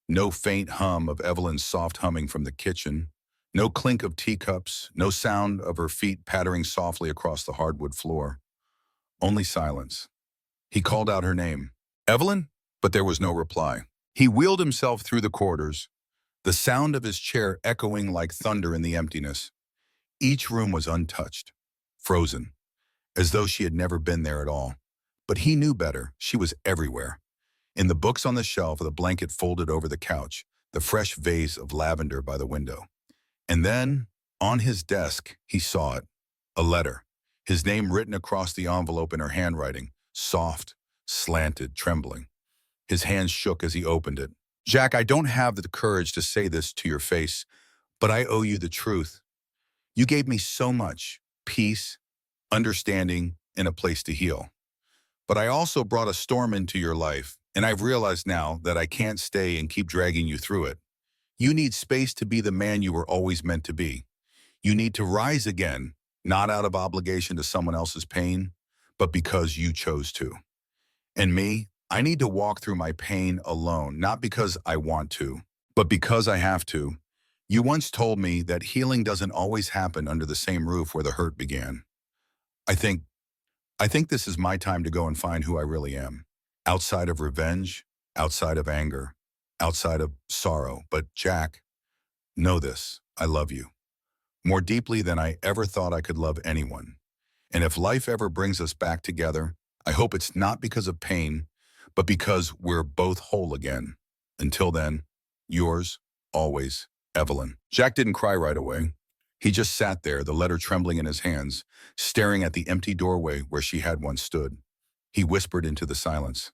No faint hum of Evelyn's soft humming from the kitchen. No clink of teacups, no sound of her feet pattering softly across the hardwood floor. Only silence. He called out her name. "Evelyn?" But there was no reply. He wheeled himself through the corridors, the sound of his chair echoing like thunder in the emptiness. Each room was untouched, frozen, as though she had never been there at all. But he knew better. She was everywhere. In the books on the shelf, the blanket folded over the couch, the fresh vase of lavender by the window. And then, on his desk, he saw it. A letter. His name written across the envelope in her handwriting, soft, slanted, trembling. His hands shook as he opened it. "Jack, I don't have the courage to say this to your face, but I owe you the truth. You gave me so much, peace, understanding, and a place to heal. But I also brought a storm into your life, and I've realized now that I can't stay and keep dragging you through it. You need space to be the man you were always meant to be. You need to rise again, not out of obligation to someone else's pain, but because you chose to. And me, I need to walk through my pain alone, not because I want to, but because I have to. You once told me that healing doesn't always happen under the same roof where the hurt began. I think, I think this is my time to go and find who I really am. Outside of revenge, outside of anger, outside of sorrow. But Jack, know this, I love you. More deeply than I ever thought I could love anyone. And if life ever brings us back together, I hope it's not because of pain, but because we're both whole again. Until then, yours, always, Evelyn. Jack didn't cry right away. He just sat there, the letter trembling in his hands, staring at the empty doorway where she had once stood. He whispered into the silence,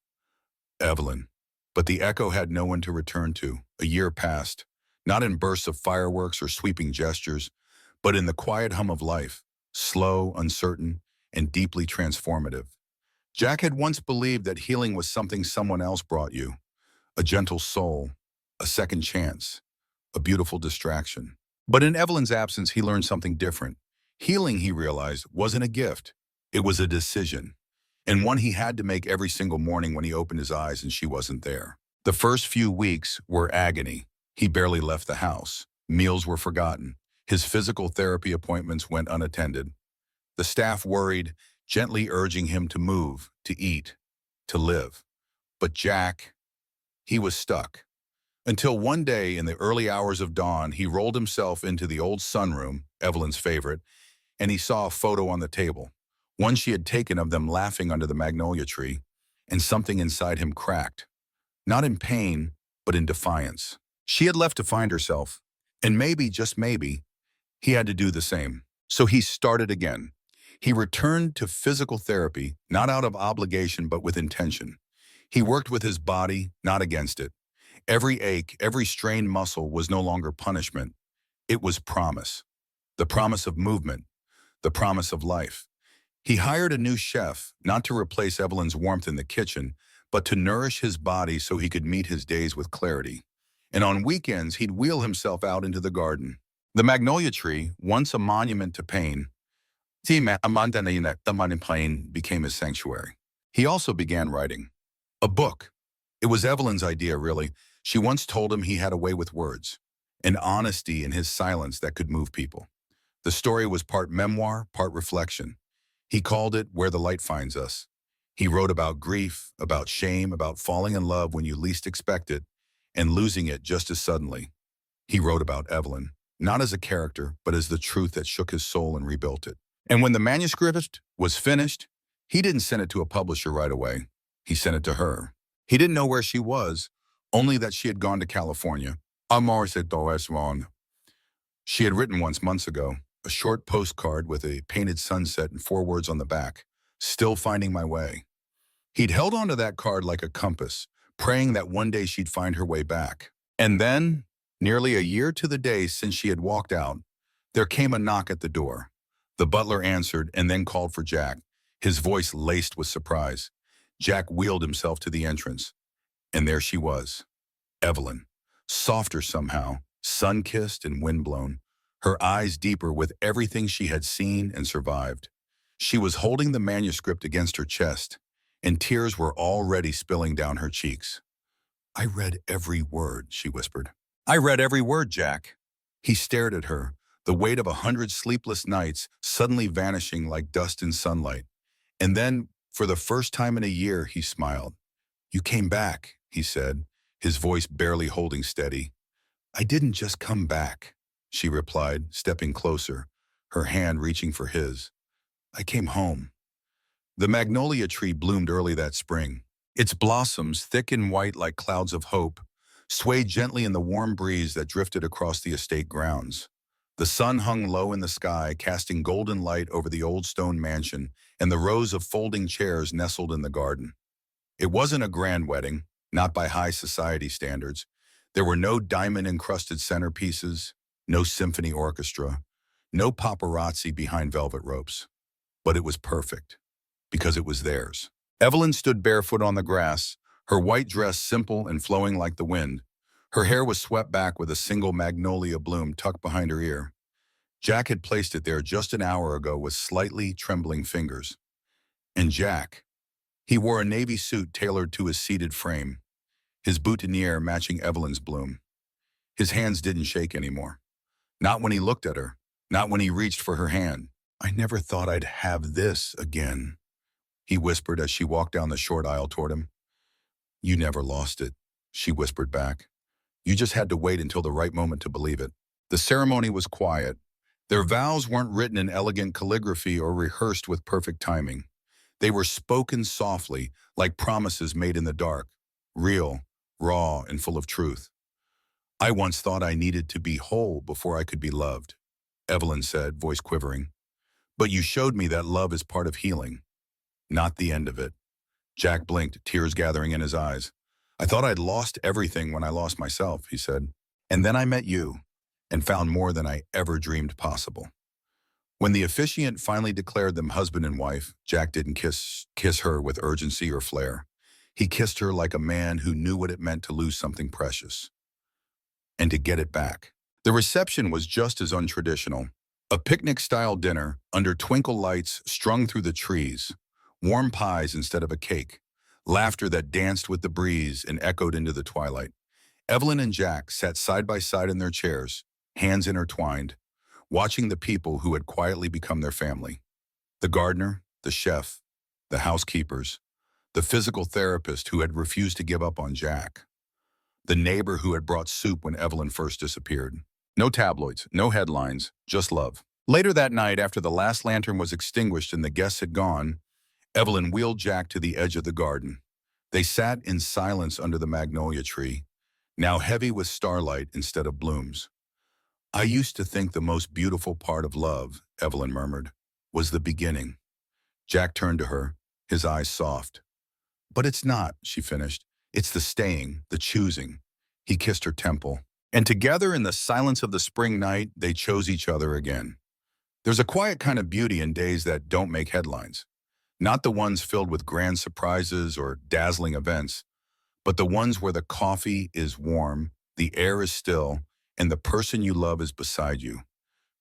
Evelyn. But the echo had no one to return to. A year passed, not in bursts of fireworks or sweeping gestures, but in the quiet hum of life, slow, uncertain, and deeply transformative. Jack had once believed that healing was something someone else brought you, a gentle soul, a second chance, a beautiful distraction. But in Evelyn's absence, he learned something different. Healing, he realized, wasn't a gift. It was a decision, and one he had to make every single morning when he opened his eyes and she wasn't there. The first few weeks were agony. He barely left the house. Meals were forgotten. His physical therapy appointments went unattended. The staff worried, gently urging him to move, to eat, to live. But Jack, he was stuck. Until one day in the early hours of dawn, he rolled himself into the old sunroom, Evelyn's favorite, and he saw a photo on the table, one she had taken of them laughing under the magnolia tree, and something inside him cracked. Not in pain, but in defiance. She had left to find herself, and maybe, just maybe, he had to do the same. So he started again. He returned to physical therapy, not out of obligation, but with intention. He worked with his body, not against it. Every ache, every strained muscle was no longer punishment. It was promise. The promise of movement, the promise of life. He hired a new chef, not to replace Evelyn's warmth in the kitchen, but to nourish his body so he could meet his days with clarity. And on weekends, he'd wheel himself out into the garden. The magnolia tree, once a monument to pain, became his sanctuary. He also began writing. A book. It was Evelyn's idea, really. She once told him he had a way with words, an honesty in his silence that could move people. The story was part memoir, part reflection. He called it Where the Light Finds Us. He wrote about grief, about shame, about falling in love when you least expect it, and losing it just as suddenly. He wrote about Evelyn, not as a character, but as the truth that shook his soul and rebuilt it. And when the manuscript was finished, he didn't send it to a publisher right away. He sent it to her. He didn't know where she was, only that she had gone to California. She had written once months ago, a short postcard with a painted sunset and 4 words on the back, still finding my way. He'd held onto that card like a compass, praying that one day she'd find her way back. And then, nearly a year to the day since she had walked out, there came a knock at the door. The butler answered and then called for Jack, his voice laced with surprise. Jack wheeled himself to the entrance, and there she was, Evelyn, softer somehow, sun-kissed and wind-blown, her eyes deeper with everything she had seen and survived. She was holding the manuscript against her chest, and tears were already spilling down her cheeks. I read every word, she whispered. I read every word, Jack. He stared at her, the weight of 100 sleepless nights suddenly vanishing like dust in sunlight. And then, for the first time in a year, he smiled. You came back, he said, his voice barely holding steady. I didn't just come back, she replied, stepping closer, her hand reaching for his. I came home. The magnolia tree bloomed early that spring. Its blossoms, thick and white like clouds of hope, swayed gently in the warm breeze that drifted across the estate grounds. The sun hung low in the sky, casting golden light over the old stone mansion and the rows of folding chairs nestled in the garden. It wasn't a grand wedding, not by high society standards. There were no diamond-encrusted centerpieces, no symphony orchestra, no paparazzi behind velvet ropes. But it was perfect, because it was theirs. Evelyn stood barefoot on the grass, her white dress simple and flowing like the wind. Her hair was swept back with a single magnolia bloom tucked behind her ear. Jack had placed it there just an hour ago with slightly trembling fingers. And Jack, he wore a navy suit tailored to his seated frame, his boutonniere matching Evelyn's bloom. His hands didn't shake anymore. Not when he looked at her, not when he reached for her hand. I never thought I'd have this again, he whispered as she walked down the short aisle toward him. You never lost it, she whispered back. You just had to wait until the right moment to believe it. The ceremony was quiet. Their vows weren't written in elegant calligraphy or rehearsed with perfect timing. They were spoken softly, like promises made in the dark, real, raw, and full of truth. I once thought I needed to be whole before I could be loved, Evelyn said, voice quivering. But you showed me that love is part of healing, not the end of it. Jack blinked, tears gathering in his eyes. I thought I'd lost everything when I lost myself, he said. And then I met you and found more than I ever dreamed possible. When the officiant finally declared them husband and wife, Jack didn't kiss her with urgency or flair. He kissed her like a man who knew what it meant to lose something precious and to get it back. The reception was just as untraditional. A picnic-style dinner under twinkle lights strung through the trees, warm pies instead of a cake, laughter that danced with the breeze and echoed into the twilight. Evelyn and Jack sat side by side in their chairs, hands intertwined, watching the people who had quietly become their family. The gardener, the chef, the housekeepers, the physical therapist who had refused to give up on Jack, the neighbor who had brought soup when Evelyn first disappeared. No tabloids, no headlines, just love. Later that night, after the last lantern was extinguished and the guests had gone, Evelyn wheeled Jack to the edge of the garden. They sat in silence under the magnolia tree, now heavy with starlight instead of blooms. I used to think the most beautiful part of love, Evelyn murmured, was the beginning. Jack turned to her, his eyes soft. But it's not, she finished. It's the staying, the choosing. He kissed her temple. And together in the silence of the spring night, they chose each other again. There's a quiet kind of beauty in days that don't make headlines. Not the ones filled with grand surprises or dazzling events, but the ones where the coffee is warm, the air is still, and the person you love is beside you,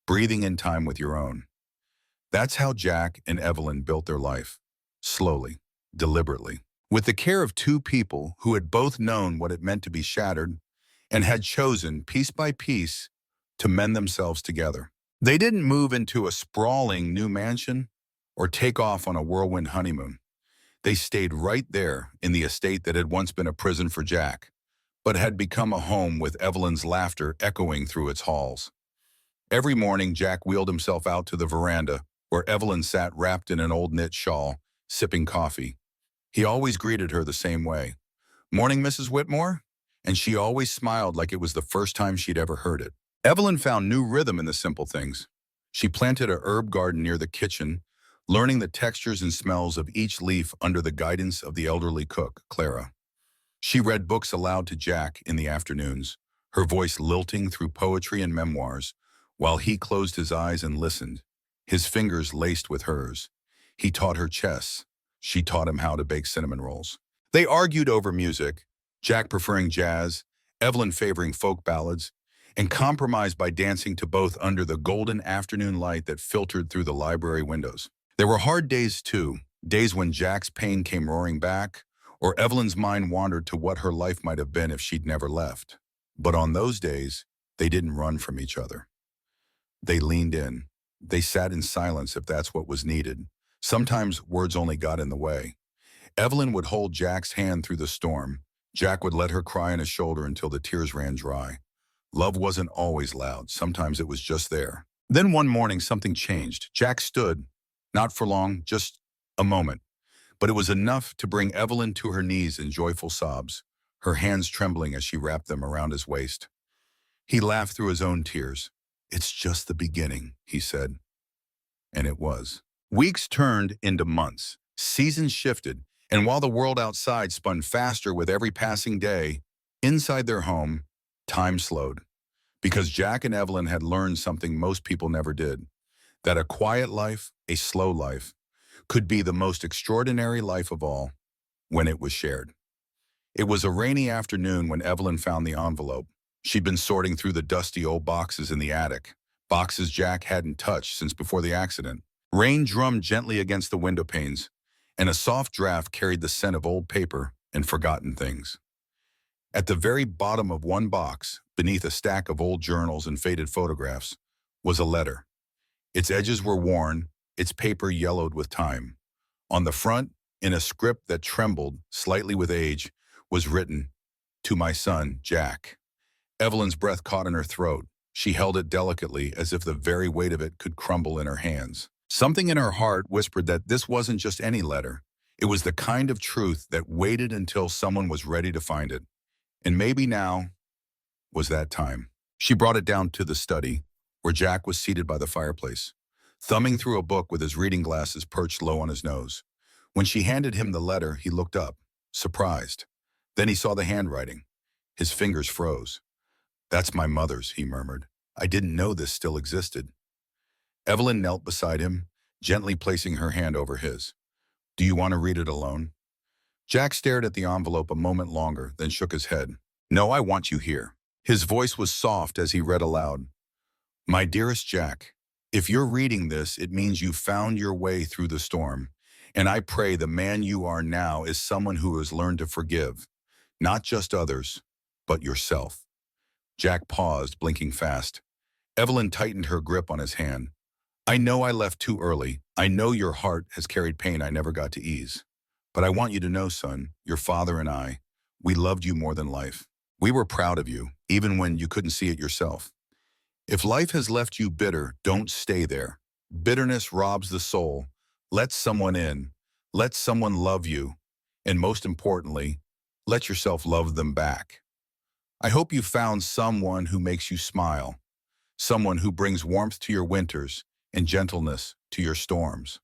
breathing in time with your own. That's how Jack and Evelyn built their life, slowly, deliberately, with the care of two people who had both known what it meant to be shattered and had chosen, piece by piece, to mend themselves together. They didn't move into a sprawling new mansion or take off on a whirlwind honeymoon. They stayed right there in the estate that had once been a prison for Jack, but had become a home with Evelyn's laughter echoing through its halls. Every morning, Jack wheeled himself out to the veranda, where Evelyn sat wrapped in an old knit shawl, sipping coffee. He always greeted her the same way. "Morning, Mrs. Whitmore?" And she always smiled like it was the first time she'd ever heard it. Evelyn found new rhythm in the simple things. She planted a herb garden near the kitchen, learning the textures and smells of each leaf under the guidance of the elderly cook, Clara. She read books aloud to Jack in the afternoons, her voice lilting through poetry and memoirs, while he closed his eyes and listened, his fingers laced with hers. He taught her chess. She taught him how to bake cinnamon rolls. They argued over music, Jack preferring jazz, Evelyn favoring folk ballads, and compromised by dancing to both under the golden afternoon light that filtered through the library windows. There were hard days too, days when Jack's pain came roaring back, or Evelyn's mind wandered to what her life might have been if she'd never left. But on those days, they didn't run from each other. They leaned in. They sat in silence if that's what was needed. Sometimes words only got in the way. Evelyn would hold Jack's hand through the storm. Jack would let her cry on his shoulder until the tears ran dry. Love wasn't always loud. Sometimes it was just there. Then one morning, something changed. Jack stood, not for long, just a moment. But it was enough to bring Evelyn to her knees in joyful sobs, her hands trembling as she wrapped them around his waist. He laughed through his own tears. "It's just the beginning," he said. And it was. Weeks turned into months. Seasons shifted. And while the world outside spun faster with every passing day, inside their home, time slowed. Because Jack and Evelyn had learned something most people never did. That a quiet life, a slow life, could be the most extraordinary life of all when it was shared. It was a rainy afternoon when Evelyn found the envelope. She'd been sorting through the dusty old boxes in the attic, boxes Jack hadn't touched since before the accident. Rain drummed gently against the window panes, and a soft draft carried the scent of old paper and forgotten things. At the very bottom of one box, beneath a stack of old journals and faded photographs, was a letter. Its edges were worn, its paper yellowed with time. On the front, in a script that trembled slightly with age, was written, "To my son, Jack." Evelyn's breath caught in her throat. She held it delicately as if the very weight of it could crumble in her hands. Something in her heart whispered that this wasn't just any letter. It was the kind of truth that waited until someone was ready to find it. And maybe now was that time. She brought it down to the study, where Jack was seated by the fireplace, thumbing through a book with his reading glasses perched low on his nose. When she handed him the letter, he looked up, surprised. Then he saw the handwriting. His fingers froze. "That's my mother's," he murmured. "I didn't know this still existed." Evelyn knelt beside him, gently placing her hand over his. "Do you want to read it alone?" Jack stared at the envelope a moment longer, then shook his head. "No, I want you here." His voice was soft as he read aloud. "My dearest Jack, if you're reading this, it means you found your way through the storm. And I pray the man you are now is someone who has learned to forgive, not just others, but yourself." Jack paused, blinking fast. Evelyn tightened her grip on his hand. "I know I left too early. I know your heart has carried pain I never got to ease. But I want you to know, son, your father and I, we loved you more than life. We were proud of you, even when you couldn't see it yourself. If life has left you bitter, don't stay there. Bitterness robs the soul. Let someone in. Let someone love you. And most importantly, let yourself love them back. I hope you found someone who makes you smile, someone who brings warmth to your winters and gentleness to your storms."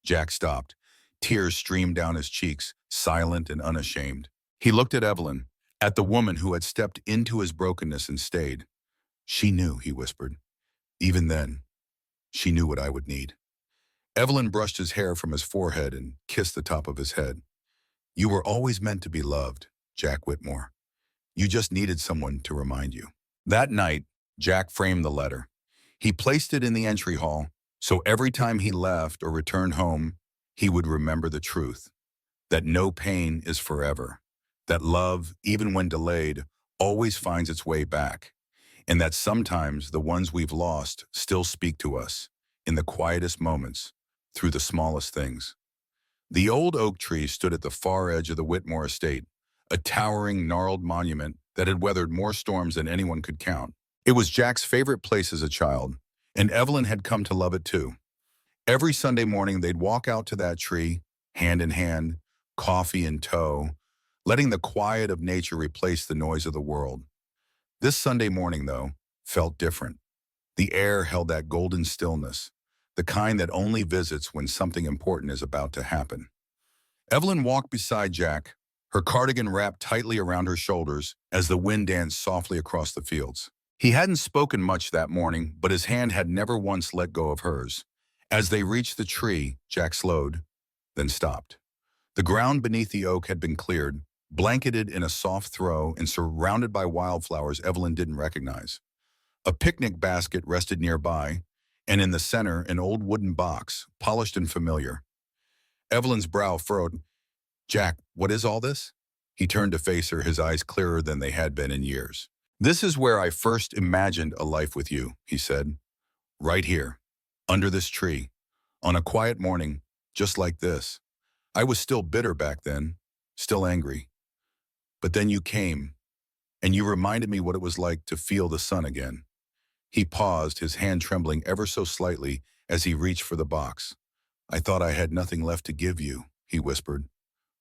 Jack stopped. Tears streamed down his cheeks, silent and unashamed. He looked at Evelyn, at the woman who had stepped into his brokenness and stayed. "She knew," he whispered. "Even then, she knew what I would need." Evelyn brushed his hair from his forehead and kissed the top of his head. "You were always meant to be loved, Jack Whitmore. You just needed someone to remind you." That night, Jack framed the letter. He placed it in the entry hall, so every time he left or returned home, he would remember the truth, that no pain is forever, that love, even when delayed, always finds its way back, and that sometimes the ones we've lost still speak to us, in the quietest moments, through the smallest things. The old oak tree stood at the far edge of the Whitmore estate, a towering, gnarled monument that had weathered more storms than anyone could count. It was Jack's favorite place as a child, and Evelyn had come to love it too. Every Sunday morning, they'd walk out to that tree, hand in hand, coffee in tow, letting the quiet of nature replace the noise of the world. This Sunday morning, though, felt different. The air held that golden stillness, the kind that only visits when something important is about to happen. Evelyn walked beside Jack, her cardigan wrapped tightly around her shoulders as the wind danced softly across the fields. He hadn't spoken much that morning, but his hand had never once let go of hers. As they reached the tree, Jack slowed, then stopped. The ground beneath the oak had been cleared, blanketed in a soft throw and surrounded by wildflowers Evelyn didn't recognize. A picnic basket rested nearby, and in the center, an old wooden box, polished and familiar. Evelyn's brow furrowed. "Jack, what is all this?" He turned to face her, his eyes clearer than they had been in years. "This is where I first imagined a life with you," he said. "Right here, under this tree, on a quiet morning, just like this. I was still bitter back then, still angry. But then you came, and you reminded me what it was like to feel the sun again." He paused, his hand trembling ever so slightly as he reached for the box. "I thought I had nothing left to give you," he whispered.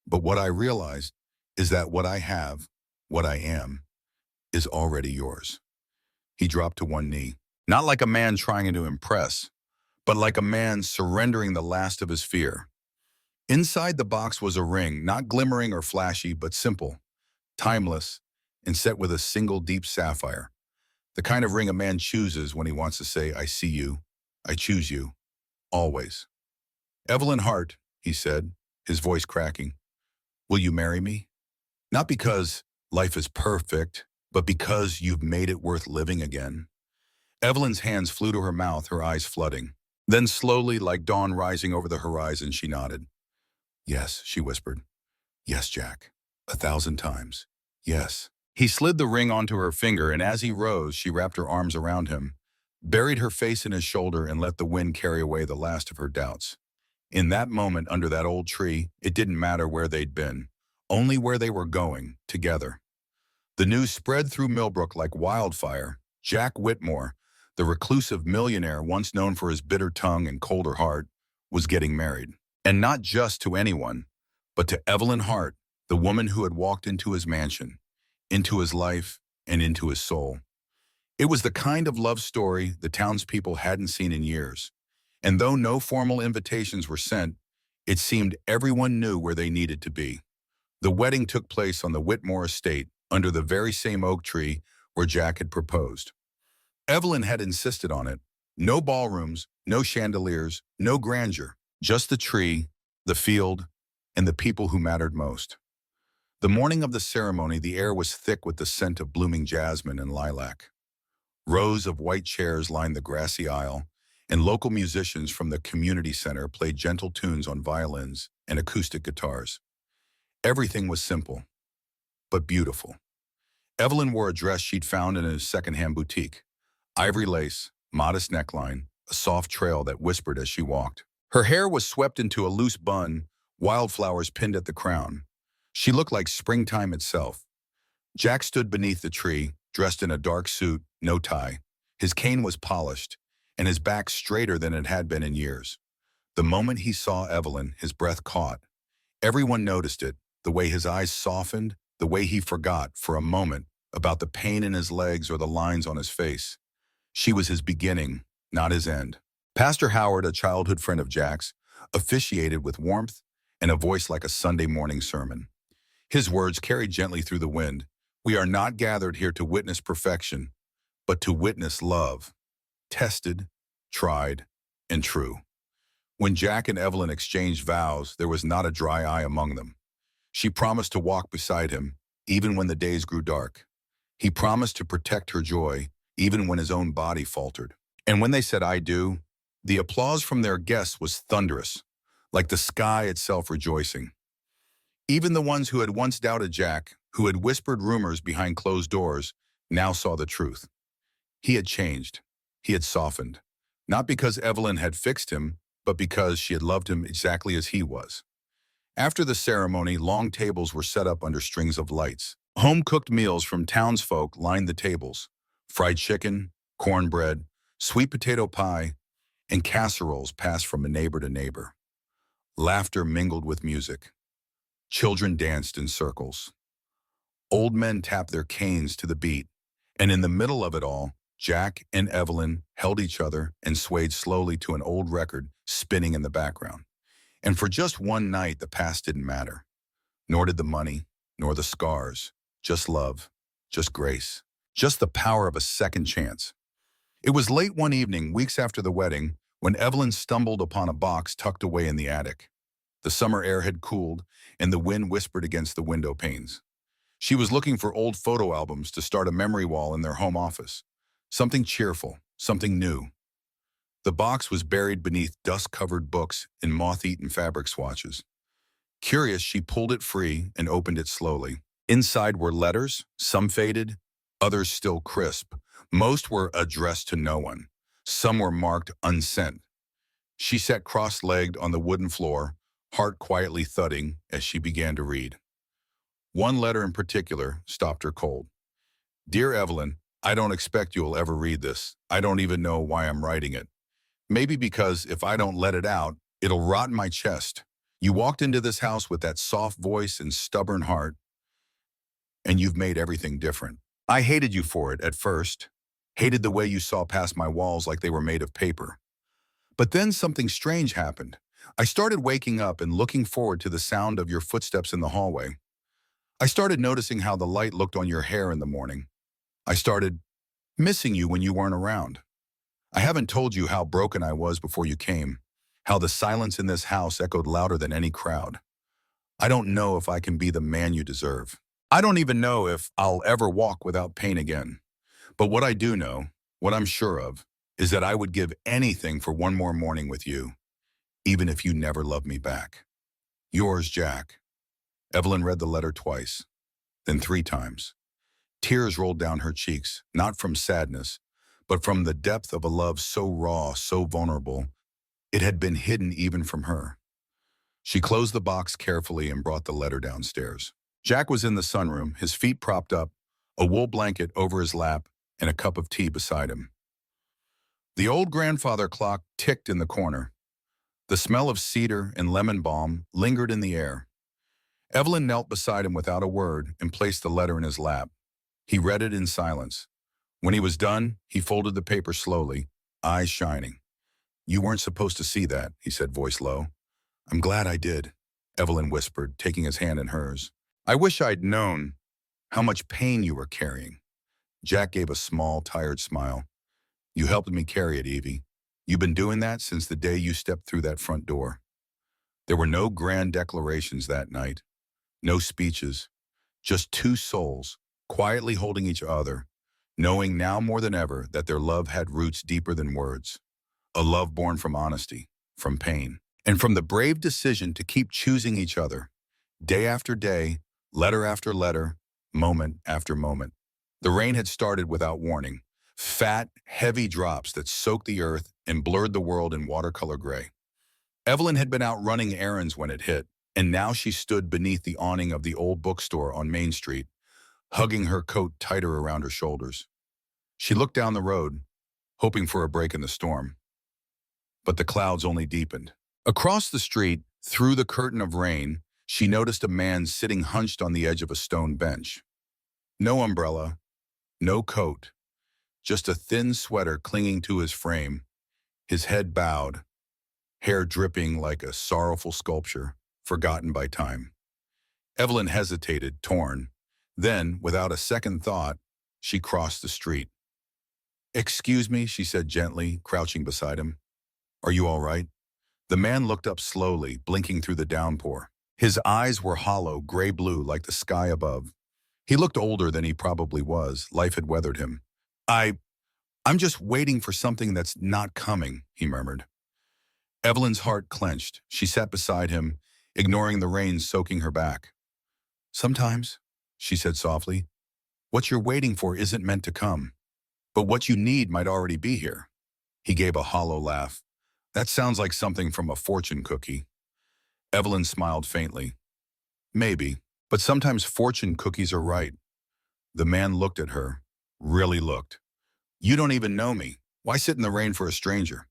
"But what I realized is that what I have, what I am, is already yours." He dropped to one knee, not like a man trying to impress, but like a man surrendering the last of his fear. Inside the box was a ring, not glimmering or flashy, but simple, timeless, and set with a single deep sapphire. The kind of ring a man chooses when he wants to say, "I see you, I choose you, always." "Evelyn Hart," he said, his voice cracking, "will you marry me? Not because life is perfect, but because you've made it worth living again." Evelyn's hands flew to her mouth, her eyes flooding. Then slowly, like dawn rising over the horizon, she nodded. "Yes," she whispered. "Yes, Jack. 1,000 times. Yes." He slid the ring onto her finger, and as he rose, she wrapped her arms around him. buried her face in his shoulder and let the wind carry away the last of her doubts. In that moment under that old tree, it didn't matter where they'd been, only where they were going, together. The news spread through Millbrook like wildfire. Jack Whitmore, the reclusive millionaire once known for his bitter tongue and colder heart, was getting married. And not just to anyone, but to Evelyn Hart, the woman who had walked into his mansion, into his life, and into his soul. It was the kind of love story the townspeople hadn't seen in years. And though no formal invitations were sent, it seemed everyone knew where they needed to be. The wedding took place on the Whitmore estate, under the very same oak tree where Jack had proposed. Evelyn had insisted on it. No ballrooms, no chandeliers, no grandeur, just the tree, the field, and the people who mattered most. The morning of the ceremony, the air was thick with the scent of blooming jasmine and lilac. Rows of white chairs lined the grassy aisle, and local musicians from the community center played gentle tunes on violins and acoustic guitars. Everything was simple, but beautiful. Evelyn wore a dress she'd found in a secondhand boutique. Ivory lace, modest neckline, a soft trail that whispered as she walked. Her hair was swept into a loose bun, wildflowers pinned at the crown. She looked like springtime itself. Jack stood beneath the tree, dressed in a dark suit, no tie. His cane was polished, and his back straighter than it had been in years. The moment he saw Evelyn, his breath caught. Everyone noticed it, the way his eyes softened, the way he forgot, for a moment, about the pain in his legs or the lines on his face. She was his beginning, not his end. Pastor Howard, a childhood friend of Jack's, officiated with warmth and a voice like a Sunday morning sermon. His words carried gently through the wind. We are not gathered here to witness perfection, but to witness love, tested, tried, and true. When Jack and Evelyn exchanged vows, there was not a dry eye among them. She promised to walk beside him, even when the days grew dark. He promised to protect her joy, even when his own body faltered. And when they said, I do, the applause from their guests was thunderous, like the sky itself rejoicing. Even the ones who had once doubted Jack, who had whispered rumors behind closed doors, now saw the truth. He had changed. He had softened. Not because Evelyn had fixed him, but because she had loved him exactly as he was. After the ceremony, long tables were set up under strings of lights. Home-cooked meals from townsfolk lined the tables. Fried chicken, cornbread, sweet potato pie, and casseroles passed from neighbor to neighbor. Laughter mingled with music. Children danced in circles. Old men tapped their canes to the beat, and in the middle of it all, Jack and Evelyn held each other and swayed slowly to an old record spinning in the background. And for just one night, the past didn't matter. Nor did the money, nor the scars. Just love, just grace, just the power of a second chance. It was late one evening, weeks after the wedding, when Evelyn stumbled upon a box tucked away in the attic. The summer air had cooled, and the wind whispered against the window panes. She was looking for old photo albums to start a memory wall in their home office. Something cheerful, something new. The box was buried beneath dust-covered books and moth-eaten fabric swatches. Curious, she pulled it free and opened it slowly. Inside were letters, some faded, others still crisp. Most were addressed to no one. Some were marked unsent. She sat cross-legged on the wooden floor, heart quietly thudding as she began to read. One letter in particular stopped her cold. Dear Evelyn, I don't expect you'll ever read this. I don't even know why I'm writing it. Maybe because if I don't let it out, it'll rot in my chest. You walked into this house with that soft voice and stubborn heart, and you've made everything different. I hated you for it at first. Hated the way you saw past my walls like they were made of paper. But then something strange happened. I started waking up and looking forward to the sound of your footsteps in the hallway. I started noticing how the light looked on your hair in the morning. I started missing you when you weren't around. I haven't told you how broken I was before you came, how the silence in this house echoed louder than any crowd. I don't know if I can be the man you deserve. I don't even know if I'll ever walk without pain again. But what I do know, what I'm sure of, is that I would give anything for one more morning with you, even if you never loved me back. Yours, Jack. Evelyn read the letter twice, then 3 times. Tears rolled down her cheeks, not from sadness, but from the depth of a love so raw, so vulnerable, it had been hidden even from her. She closed the box carefully and brought the letter downstairs. Jack was in the sunroom, his feet propped up, a wool blanket over his lap, and a cup of tea beside him. The old grandfather clock ticked in the corner. The smell of cedar and lemon balm lingered in the air. Evelyn knelt beside him without a word and placed the letter in his lap. He read it in silence. When he was done, he folded the paper slowly, eyes shining. "You weren't supposed to see that," he said, voice low. "I'm glad I did," Evelyn whispered, taking his hand in hers. "I wish I'd known how much pain you were carrying." Jack gave a small, tired smile. "You helped me carry it, Evie. You've been doing that since the day you stepped through that front door." There were no grand declarations that night, no speeches, just two souls, quietly holding each other, knowing now more than ever that their love had roots deeper than words. A love born from honesty, from pain, and from the brave decision to keep choosing each other, day after day, letter after letter, moment after moment. The rain had started without warning, fat, heavy drops that soaked the earth and blurred the world in watercolor gray. Evelyn had been out running errands when it hit, and now she stood beneath the awning of the old bookstore on Main Street, hugging her coat tighter around her shoulders. She looked down the road, hoping for a break in the storm. But the clouds only deepened. Across the street, through the curtain of rain, she noticed a man sitting hunched on the edge of a stone bench. No umbrella, no coat, just a thin sweater clinging to his frame, his head bowed, hair dripping like a sorrowful sculpture, forgotten by time. Evelyn hesitated, torn. Then, without a second thought, she crossed the street. "Excuse me," she said gently, crouching beside him. "Are you all right?" The man looked up slowly, blinking through the downpour. His eyes were hollow, gray-blue like the sky above. He looked older than he probably was. Life had weathered him. I'm just waiting for something that's not coming," he murmured. Evelyn's heart clenched. She sat beside him, ignoring the rain soaking her back. "Sometimes," she said softly, "what you're waiting for isn't meant to come. But what you need might already be here." He gave a hollow laugh. "That sounds like something from a fortune cookie." Evelyn smiled faintly. "Maybe, but sometimes fortune cookies are right." The man looked at her, really looked. "You don't even know me. Why sit in the rain for a stranger?"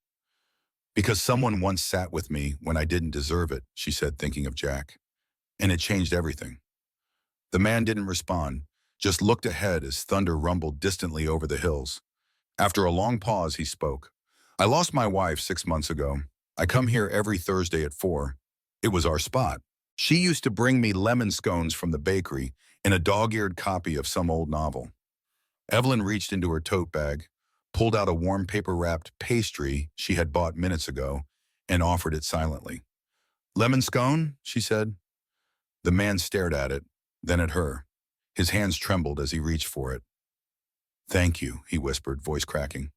"Because someone once sat with me when I didn't deserve it," she said, thinking of Jack. "And it changed everything." The man didn't respond, just looked ahead as thunder rumbled distantly over the hills. After a long pause, he spoke. "I lost my wife 6 months ago. I come here every Thursday at 4. It was our spot. She used to bring me lemon scones from the bakery and a dog-eared copy of some old novel." Evelyn reached into her tote bag, pulled out a warm paper-wrapped pastry she had bought minutes ago, and offered it silently. "Lemon scone?" she said. The man stared at it, then at her. His hands trembled as he reached for it. "Thank you," he whispered, voice cracking.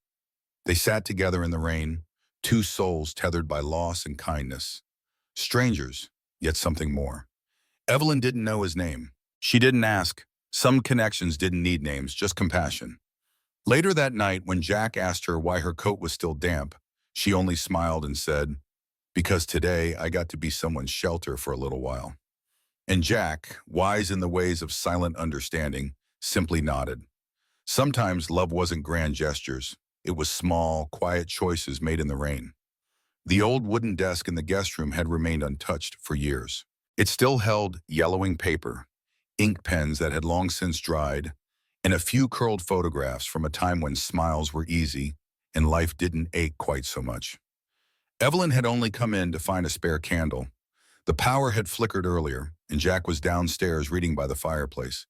They sat together in the rain, two souls tethered by loss and kindness. Strangers, yet something more. Evelyn didn't know his name. She didn't ask. Some connections didn't need names, just compassion. Later that night, when Jack asked her why her coat was still damp, she only smiled and said, "Because today I got to be someone's shelter for a little while." And Jack, wise in the ways of silent understanding, simply nodded. Sometimes love wasn't grand gestures. It was small, quiet choices made in the rain. The old wooden desk in the guest room had remained untouched for years. It still held yellowing paper, ink pens that had long since dried, and a few curled photographs from a time when smiles were easy and life didn't ache quite so much. Evelyn had only come in to find a spare candle. The power had flickered earlier, and Jack was downstairs reading by the fireplace,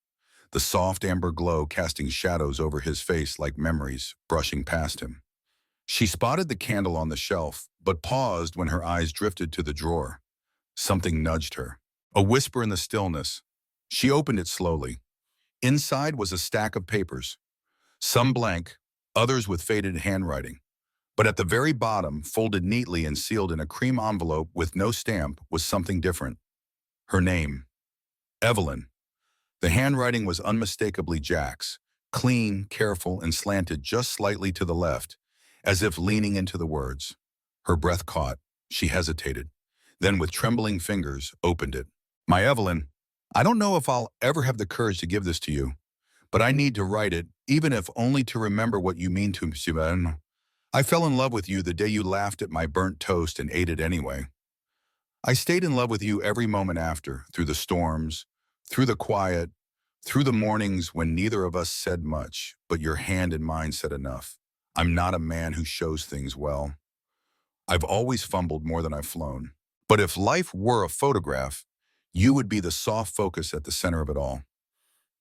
the soft amber glow casting shadows over his face like memories brushing past him. She spotted the candle on the shelf, but paused when her eyes drifted to the drawer. Something nudged her. A whisper in the stillness. She opened it slowly. Inside was a stack of papers, some blank, others with faded handwriting. But at the very bottom, folded neatly and sealed in a cream envelope with no stamp, was something different. Her name. Evelyn. The handwriting was unmistakably Jack's, clean, careful, and slanted just slightly to the left, as if leaning into the words. Her breath caught. She hesitated. Then, with trembling fingers, opened it. My Evelyn, I don't know if I'll ever have the courage to give this to you, but I need to write it, even if only to remember what you mean to me. I fell in love with you the day you laughed at my burnt toast and ate it anyway. I stayed in love with you every moment after, through the storms, through the quiet, through the mornings when neither of us said much, but your hand and mine said enough. I'm not a man who shows things well. I've always fumbled more than I've flown. But if life were a photograph, you would be the soft focus at the center of it all.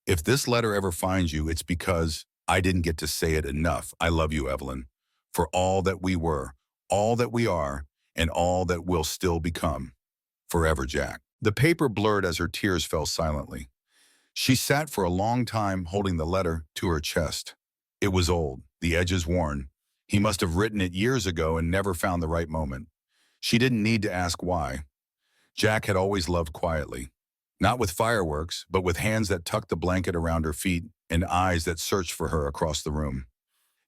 If this letter ever finds you, it's because I didn't get to say it enough. I love you, Evelyn, for all that we were, all that we are, and all that will still become. Forever, Jack. The paper blurred as her tears fell silently. She sat for a long time holding the letter to her chest. It was old, the edges worn. He must have written it years ago and never found the right moment. She didn't need to ask why. Jack had always loved quietly. Not with fireworks, but with hands that tucked the blanket around her feet and eyes that searched for her across the room.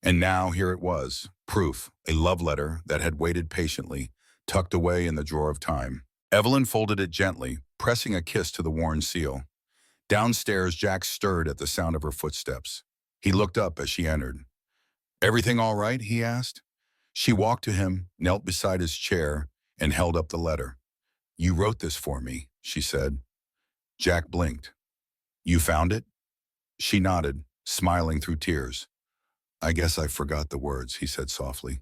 And now here it was, proof, a love letter that had waited patiently, tucked away in the drawer of time. Evelyn folded it gently, pressing a kiss to the worn seal. Downstairs, Jack stirred at the sound of her footsteps. He looked up as she entered. Everything all right? He asked. She walked to him, knelt beside his chair, and held up the letter. You wrote this for me, she said. Jack blinked. You found it? She nodded, smiling through tears. I guess I forgot the words, he said softly.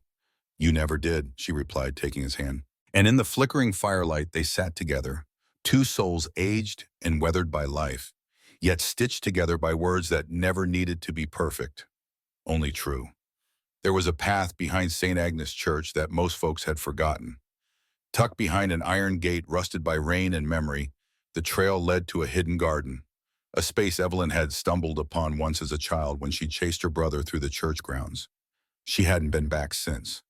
You never did, she replied, taking his hand. And in the flickering firelight they sat together, two souls aged and weathered by life, yet stitched together by words that never needed to be perfect, only true. There was a path behind St. Agnes Church that most folks had forgotten. Tucked behind an iron gate rusted by rain and memory, the trail led to a hidden garden, a space Evelyn had stumbled upon once as a child when she chased her brother through the church grounds. She hadn't been back since,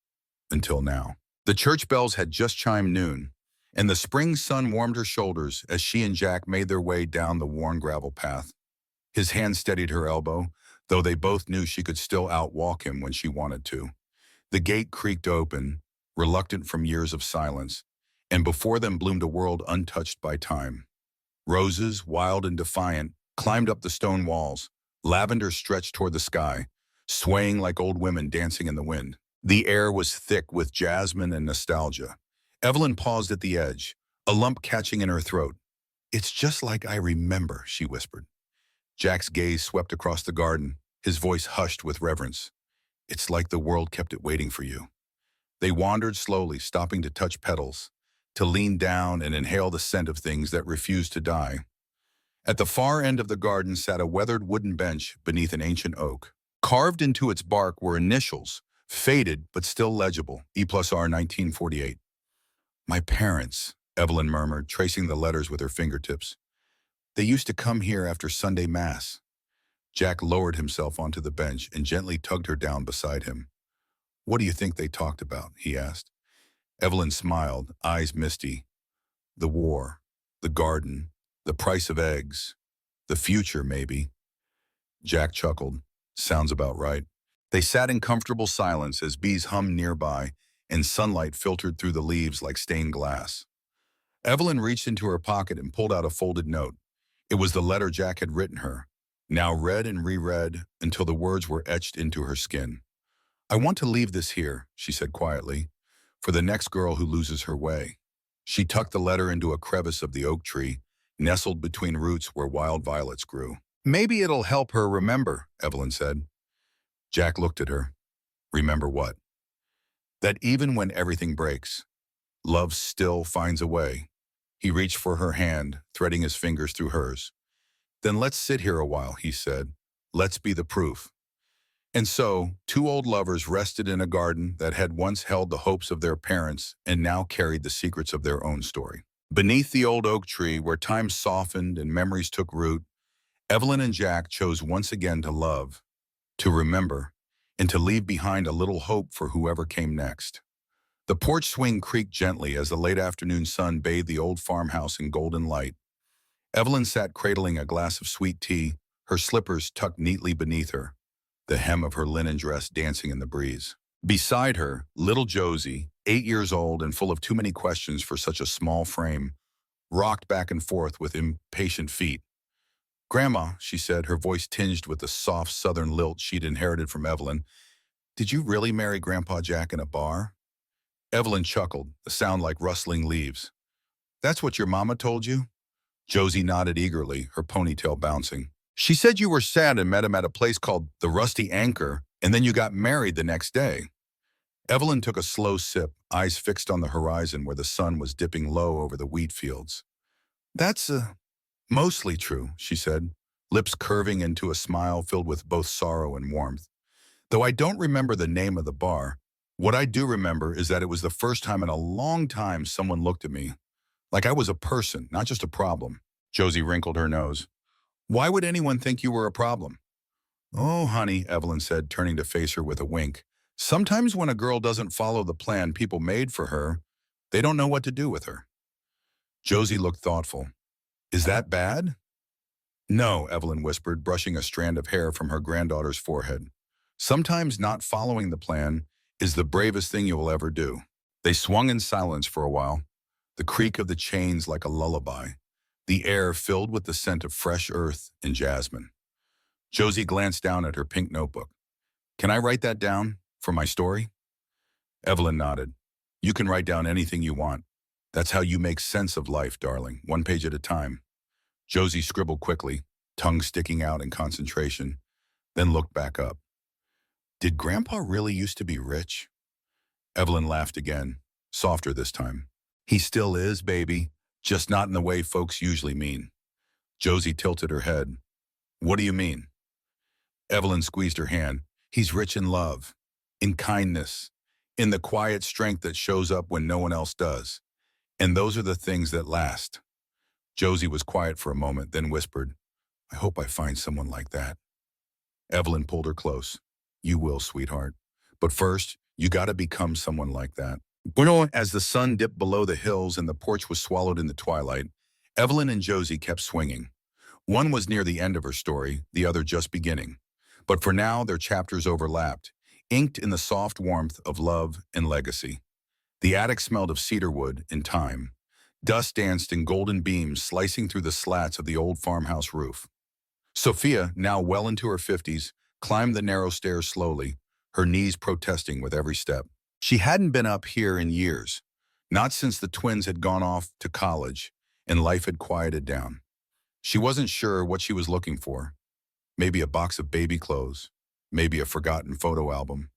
until now. The church bells had just chimed noon, and the spring sun warmed her shoulders as she and Jack made their way down the worn gravel path. His hand steadied her elbow, though they both knew she could still outwalk him when she wanted to. The gate creaked open, reluctant from years of silence, and before them bloomed a world untouched by time. Roses, wild and defiant, climbed up the stone walls. Lavender stretched toward the sky, swaying like old women dancing in the wind. The air was thick with jasmine and nostalgia. Evelyn paused at the edge, a lump catching in her throat. It's just like I remember, she whispered. Jack's gaze swept across the garden, his voice hushed with reverence. It's like the world kept it waiting for you. They wandered slowly, stopping to touch petals, to lean down and inhale the scent of things that refused to die. At the far end of the garden sat a weathered wooden bench beneath an ancient oak. Carved into its bark were initials, faded but still legible, E+R 1948. My parents, Evelyn murmured, tracing the letters with her fingertips. They used to come here after Sunday Mass. Jack lowered himself onto the bench and gently tugged her down beside him. What do you think they talked about? He asked. Evelyn smiled, eyes misty. The war, the garden, the price of eggs, the future, maybe. Jack chuckled. Sounds about right. They sat in comfortable silence as bees hummed nearby and sunlight filtered through the leaves like stained glass. Evelyn reached into her pocket and pulled out a folded note. It was the letter Jack had written her, now read and reread until the words were etched into her skin. I want to leave this here, she said quietly, for the next girl who loses her way. She tucked the letter into a crevice of the oak tree, nestled between roots where wild violets grew. Maybe it'll help her remember, Evelyn said. Jack looked at her. Remember what? That even when everything breaks, love still finds a way. He reached for her hand, threading his fingers through hers. Then let's sit here a while, he said. Let's be the proof. And so, two old lovers rested in a garden that had once held the hopes of their parents and now carried the secrets of their own story. Beneath the old oak tree, where time softened and memories took root, Evelyn and Jack chose once again to love, to remember, and to leave behind a little hope for whoever came next. The porch swing creaked gently as the late afternoon sun bathed the old farmhouse in golden light. Evelyn sat cradling a glass of sweet tea, her slippers tucked neatly beneath her, the hem of her linen dress dancing in the breeze. Beside her, little Josie, 8 years old and full of too many questions for such a small frame, rocked back and forth with impatient feet. "Grandma," she said, her voice tinged with the soft southern lilt she'd inherited from Evelyn, "did you really marry Grandpa Jack in a bar?" Evelyn chuckled, a sound like rustling leaves. "That's what your mama told you?" Josie nodded eagerly, her ponytail bouncing. "She said you were sad and met him at a place called the Rusty Anchor, and then you got married the next day." Evelyn took a slow sip, eyes fixed on the horizon where the sun was dipping low over the wheat fields. "That's mostly true," she said, lips curving into a smile filled with both sorrow and warmth. "Though I don't remember the name of the bar, what I do remember is that it was the first time in a long time someone looked at me like I was a person, not just a problem." Josie wrinkled her nose. "Why would anyone think you were a problem?" "Oh, honey," Evelyn said, turning to face her with a wink. "Sometimes when a girl doesn't follow the plan people made for her, they don't know what to do with her." Josie looked thoughtful. "Is that bad?" "No," Evelyn whispered, brushing a strand of hair from her granddaughter's forehead. "Sometimes not following the plan is the bravest thing you will ever do." They swung in silence for a while, the creak of the chains like a lullaby, the air filled with the scent of fresh earth and jasmine. Josie glanced down at her pink notebook. "Can I write that down for my story?" Evelyn nodded. "You can write down anything you want. That's how you make sense of life, darling, one page at a time." Josie scribbled quickly, tongue sticking out in concentration, then looked back up. "Did Grandpa really used to be rich?" Evelyn laughed again, softer this time. "He still is, baby, just not in the way folks usually mean." Josie tilted her head. "What do you mean?" Evelyn squeezed her hand. "He's rich in love, in kindness, in the quiet strength that shows up when no one else does. And those are the things that last." Josie was quiet for a moment, then whispered, "I hope I find someone like that." Evelyn pulled her close. "You will, sweetheart. But first, you gotta become someone like that." Bueno, as the sun dipped below the hills and the porch was swallowed in the twilight, Evelyn and Josie kept swinging. One was near the end of her story, the other just beginning. But for now, their chapters overlapped, inked in the soft warmth of love and legacy. The attic smelled of cedarwood and time. Dust danced in golden beams slicing through the slats of the old farmhouse roof. Sophia, now well into her 50s, climbed the narrow stairs slowly, her knees protesting with every step. She hadn't been up here in years, not since the twins had gone off to college and life had quieted down. She wasn't sure what she was looking for. Maybe a box of baby clothes, maybe a forgotten photo album.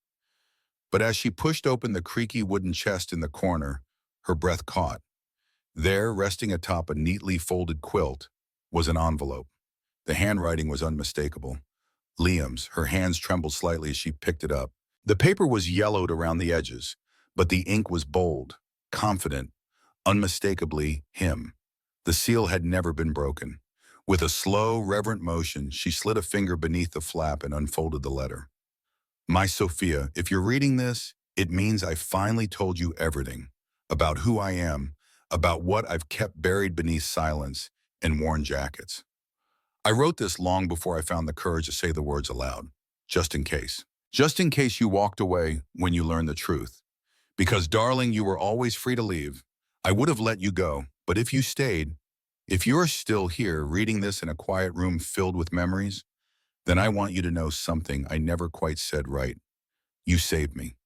But as she pushed open the creaky wooden chest in the corner, her breath caught. There, resting atop a neatly folded quilt, was an envelope. The handwriting was unmistakable. Liam's. Her hands trembled slightly as she picked it up. The paper was yellowed around the edges, but the ink was bold, confident, unmistakably him. The seal had never been broken. With a slow, reverent motion, she slid a finger beneath the flap and unfolded the letter. "My Sophia, if you're reading this, it means I finally told you everything. About who I am, about what I've kept buried beneath silence and worn jackets. I wrote this long before I found the courage to say the words aloud, just in case. Just in case you walked away when you learned the truth. Because, darling, you were always free to leave. I would have let you go, but if you stayed, if you're still here reading this in a quiet room filled with memories, then I want you to know something I never quite said right. You saved me.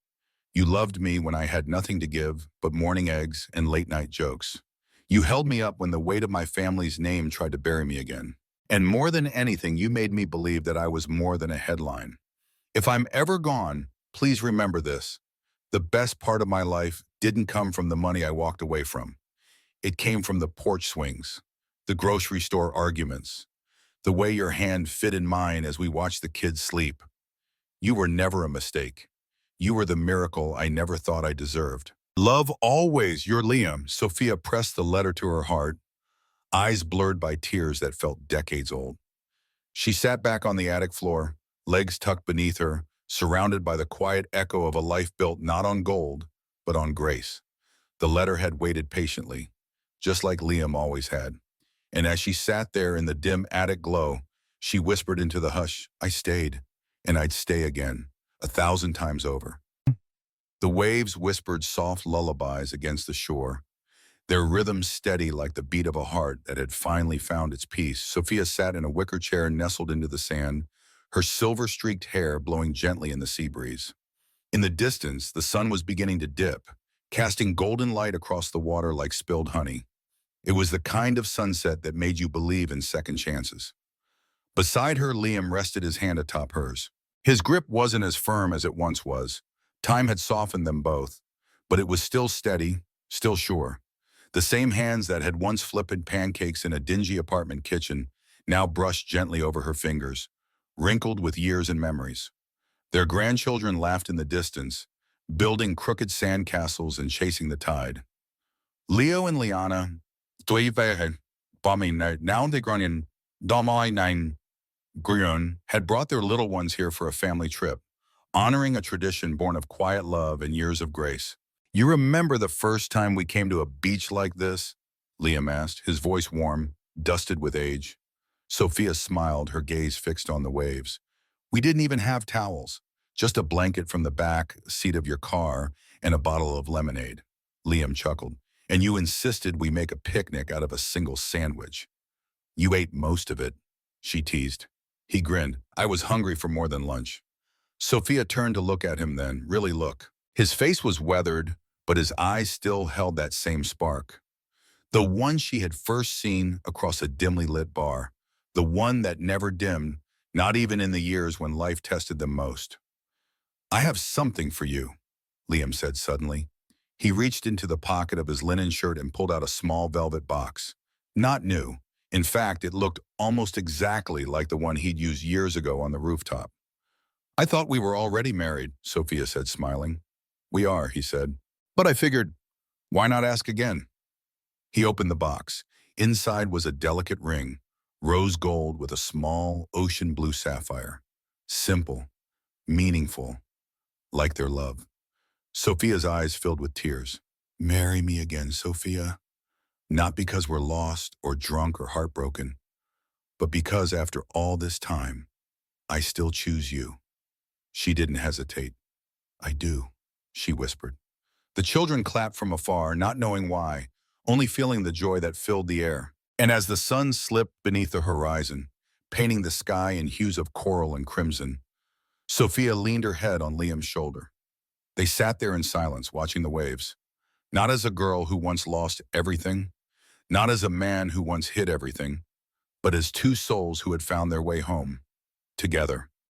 You loved me when I had nothing to give but morning eggs and late-night jokes. You held me up when the weight of my family's name tried to bury me again. And more than anything, you made me believe that I was more than a headline. If I'm ever gone, please remember this. The best part of my life didn't come from the money I walked away from. It came from the porch swings, the grocery store arguments, the way your hand fit in mine as we watched the kids sleep. You were never a mistake. You were the miracle I never thought I deserved. Love always, your Liam." Sophia pressed the letter to her heart, eyes blurred by tears that felt decades old. She sat back on the attic floor, legs tucked beneath her, surrounded by the quiet echo of a life built not on gold, but on grace. The letter had waited patiently, just like Liam always had. And as she sat there in the dim attic glow, She whispered into the hush, I stayed, and I'd stay again, 1,000 times over. The waves whispered soft lullabies against the shore, their rhythm steady like the beat of a heart that had finally found its peace. Sophia sat in a wicker chair nestled into the sand, her silver-streaked hair blowing gently in the sea breeze. In the distance, the sun was beginning to dip, casting golden light across the water like spilled honey. It was the kind of sunset that made you believe in second chances. Beside her, Liam rested his hand atop hers. His grip wasn't as firm as it once was. Time had softened them both, but it was still steady, still sure. The same hands that had once flipped pancakes in a dingy apartment kitchen now brushed gently over her fingers, wrinkled with years and memories. Their grandchildren laughed in the distance, building crooked sandcastles and chasing the tide. Leo and Liana, had brought their little ones here for a family trip, honoring a tradition born of quiet love and years of grace. You remember the first time we came to a beach like this? Liam asked, his voice warm, dusted with age. Sophia smiled, her gaze fixed on the waves. We didn't even have towels, just a blanket from the back seat of your car and a bottle of lemonade. Liam chuckled. And you insisted we make a picnic out of a single sandwich. You ate most of it, she teased. He grinned. I was hungry for more than lunch. Sophia turned to look at him then, really look. His face was weathered, but his eyes still held that same spark. The one she had first seen across a dimly lit bar. The one that never dimmed, not even in the years when life tested them most. I have something for you, Liam said suddenly. He reached into the pocket of his linen shirt and pulled out a small velvet box. Not new. In fact, it looked almost exactly like the one he'd used years ago on the rooftop. I thought we were already married, Sophia said, smiling. We are, he said. But I figured, why not ask again? He opened the box. Inside was a delicate ring, rose gold with a small ocean blue sapphire. Simple, meaningful, like their love. Sophia's eyes filled with tears. Marry me again, Sophia. Not because we're lost or drunk or heartbroken, but because after all this time, I still choose you. She didn't hesitate. I do, she whispered. The children clapped from afar, not knowing why, only feeling the joy that filled the air. And as the sun slipped beneath the horizon, painting the sky in hues of coral and crimson, Sophia leaned her head on Liam's shoulder. They sat there in silence, watching the waves. Not as a girl who once lost everything, not as a man who once hid everything, but as two souls who had found their way home, together.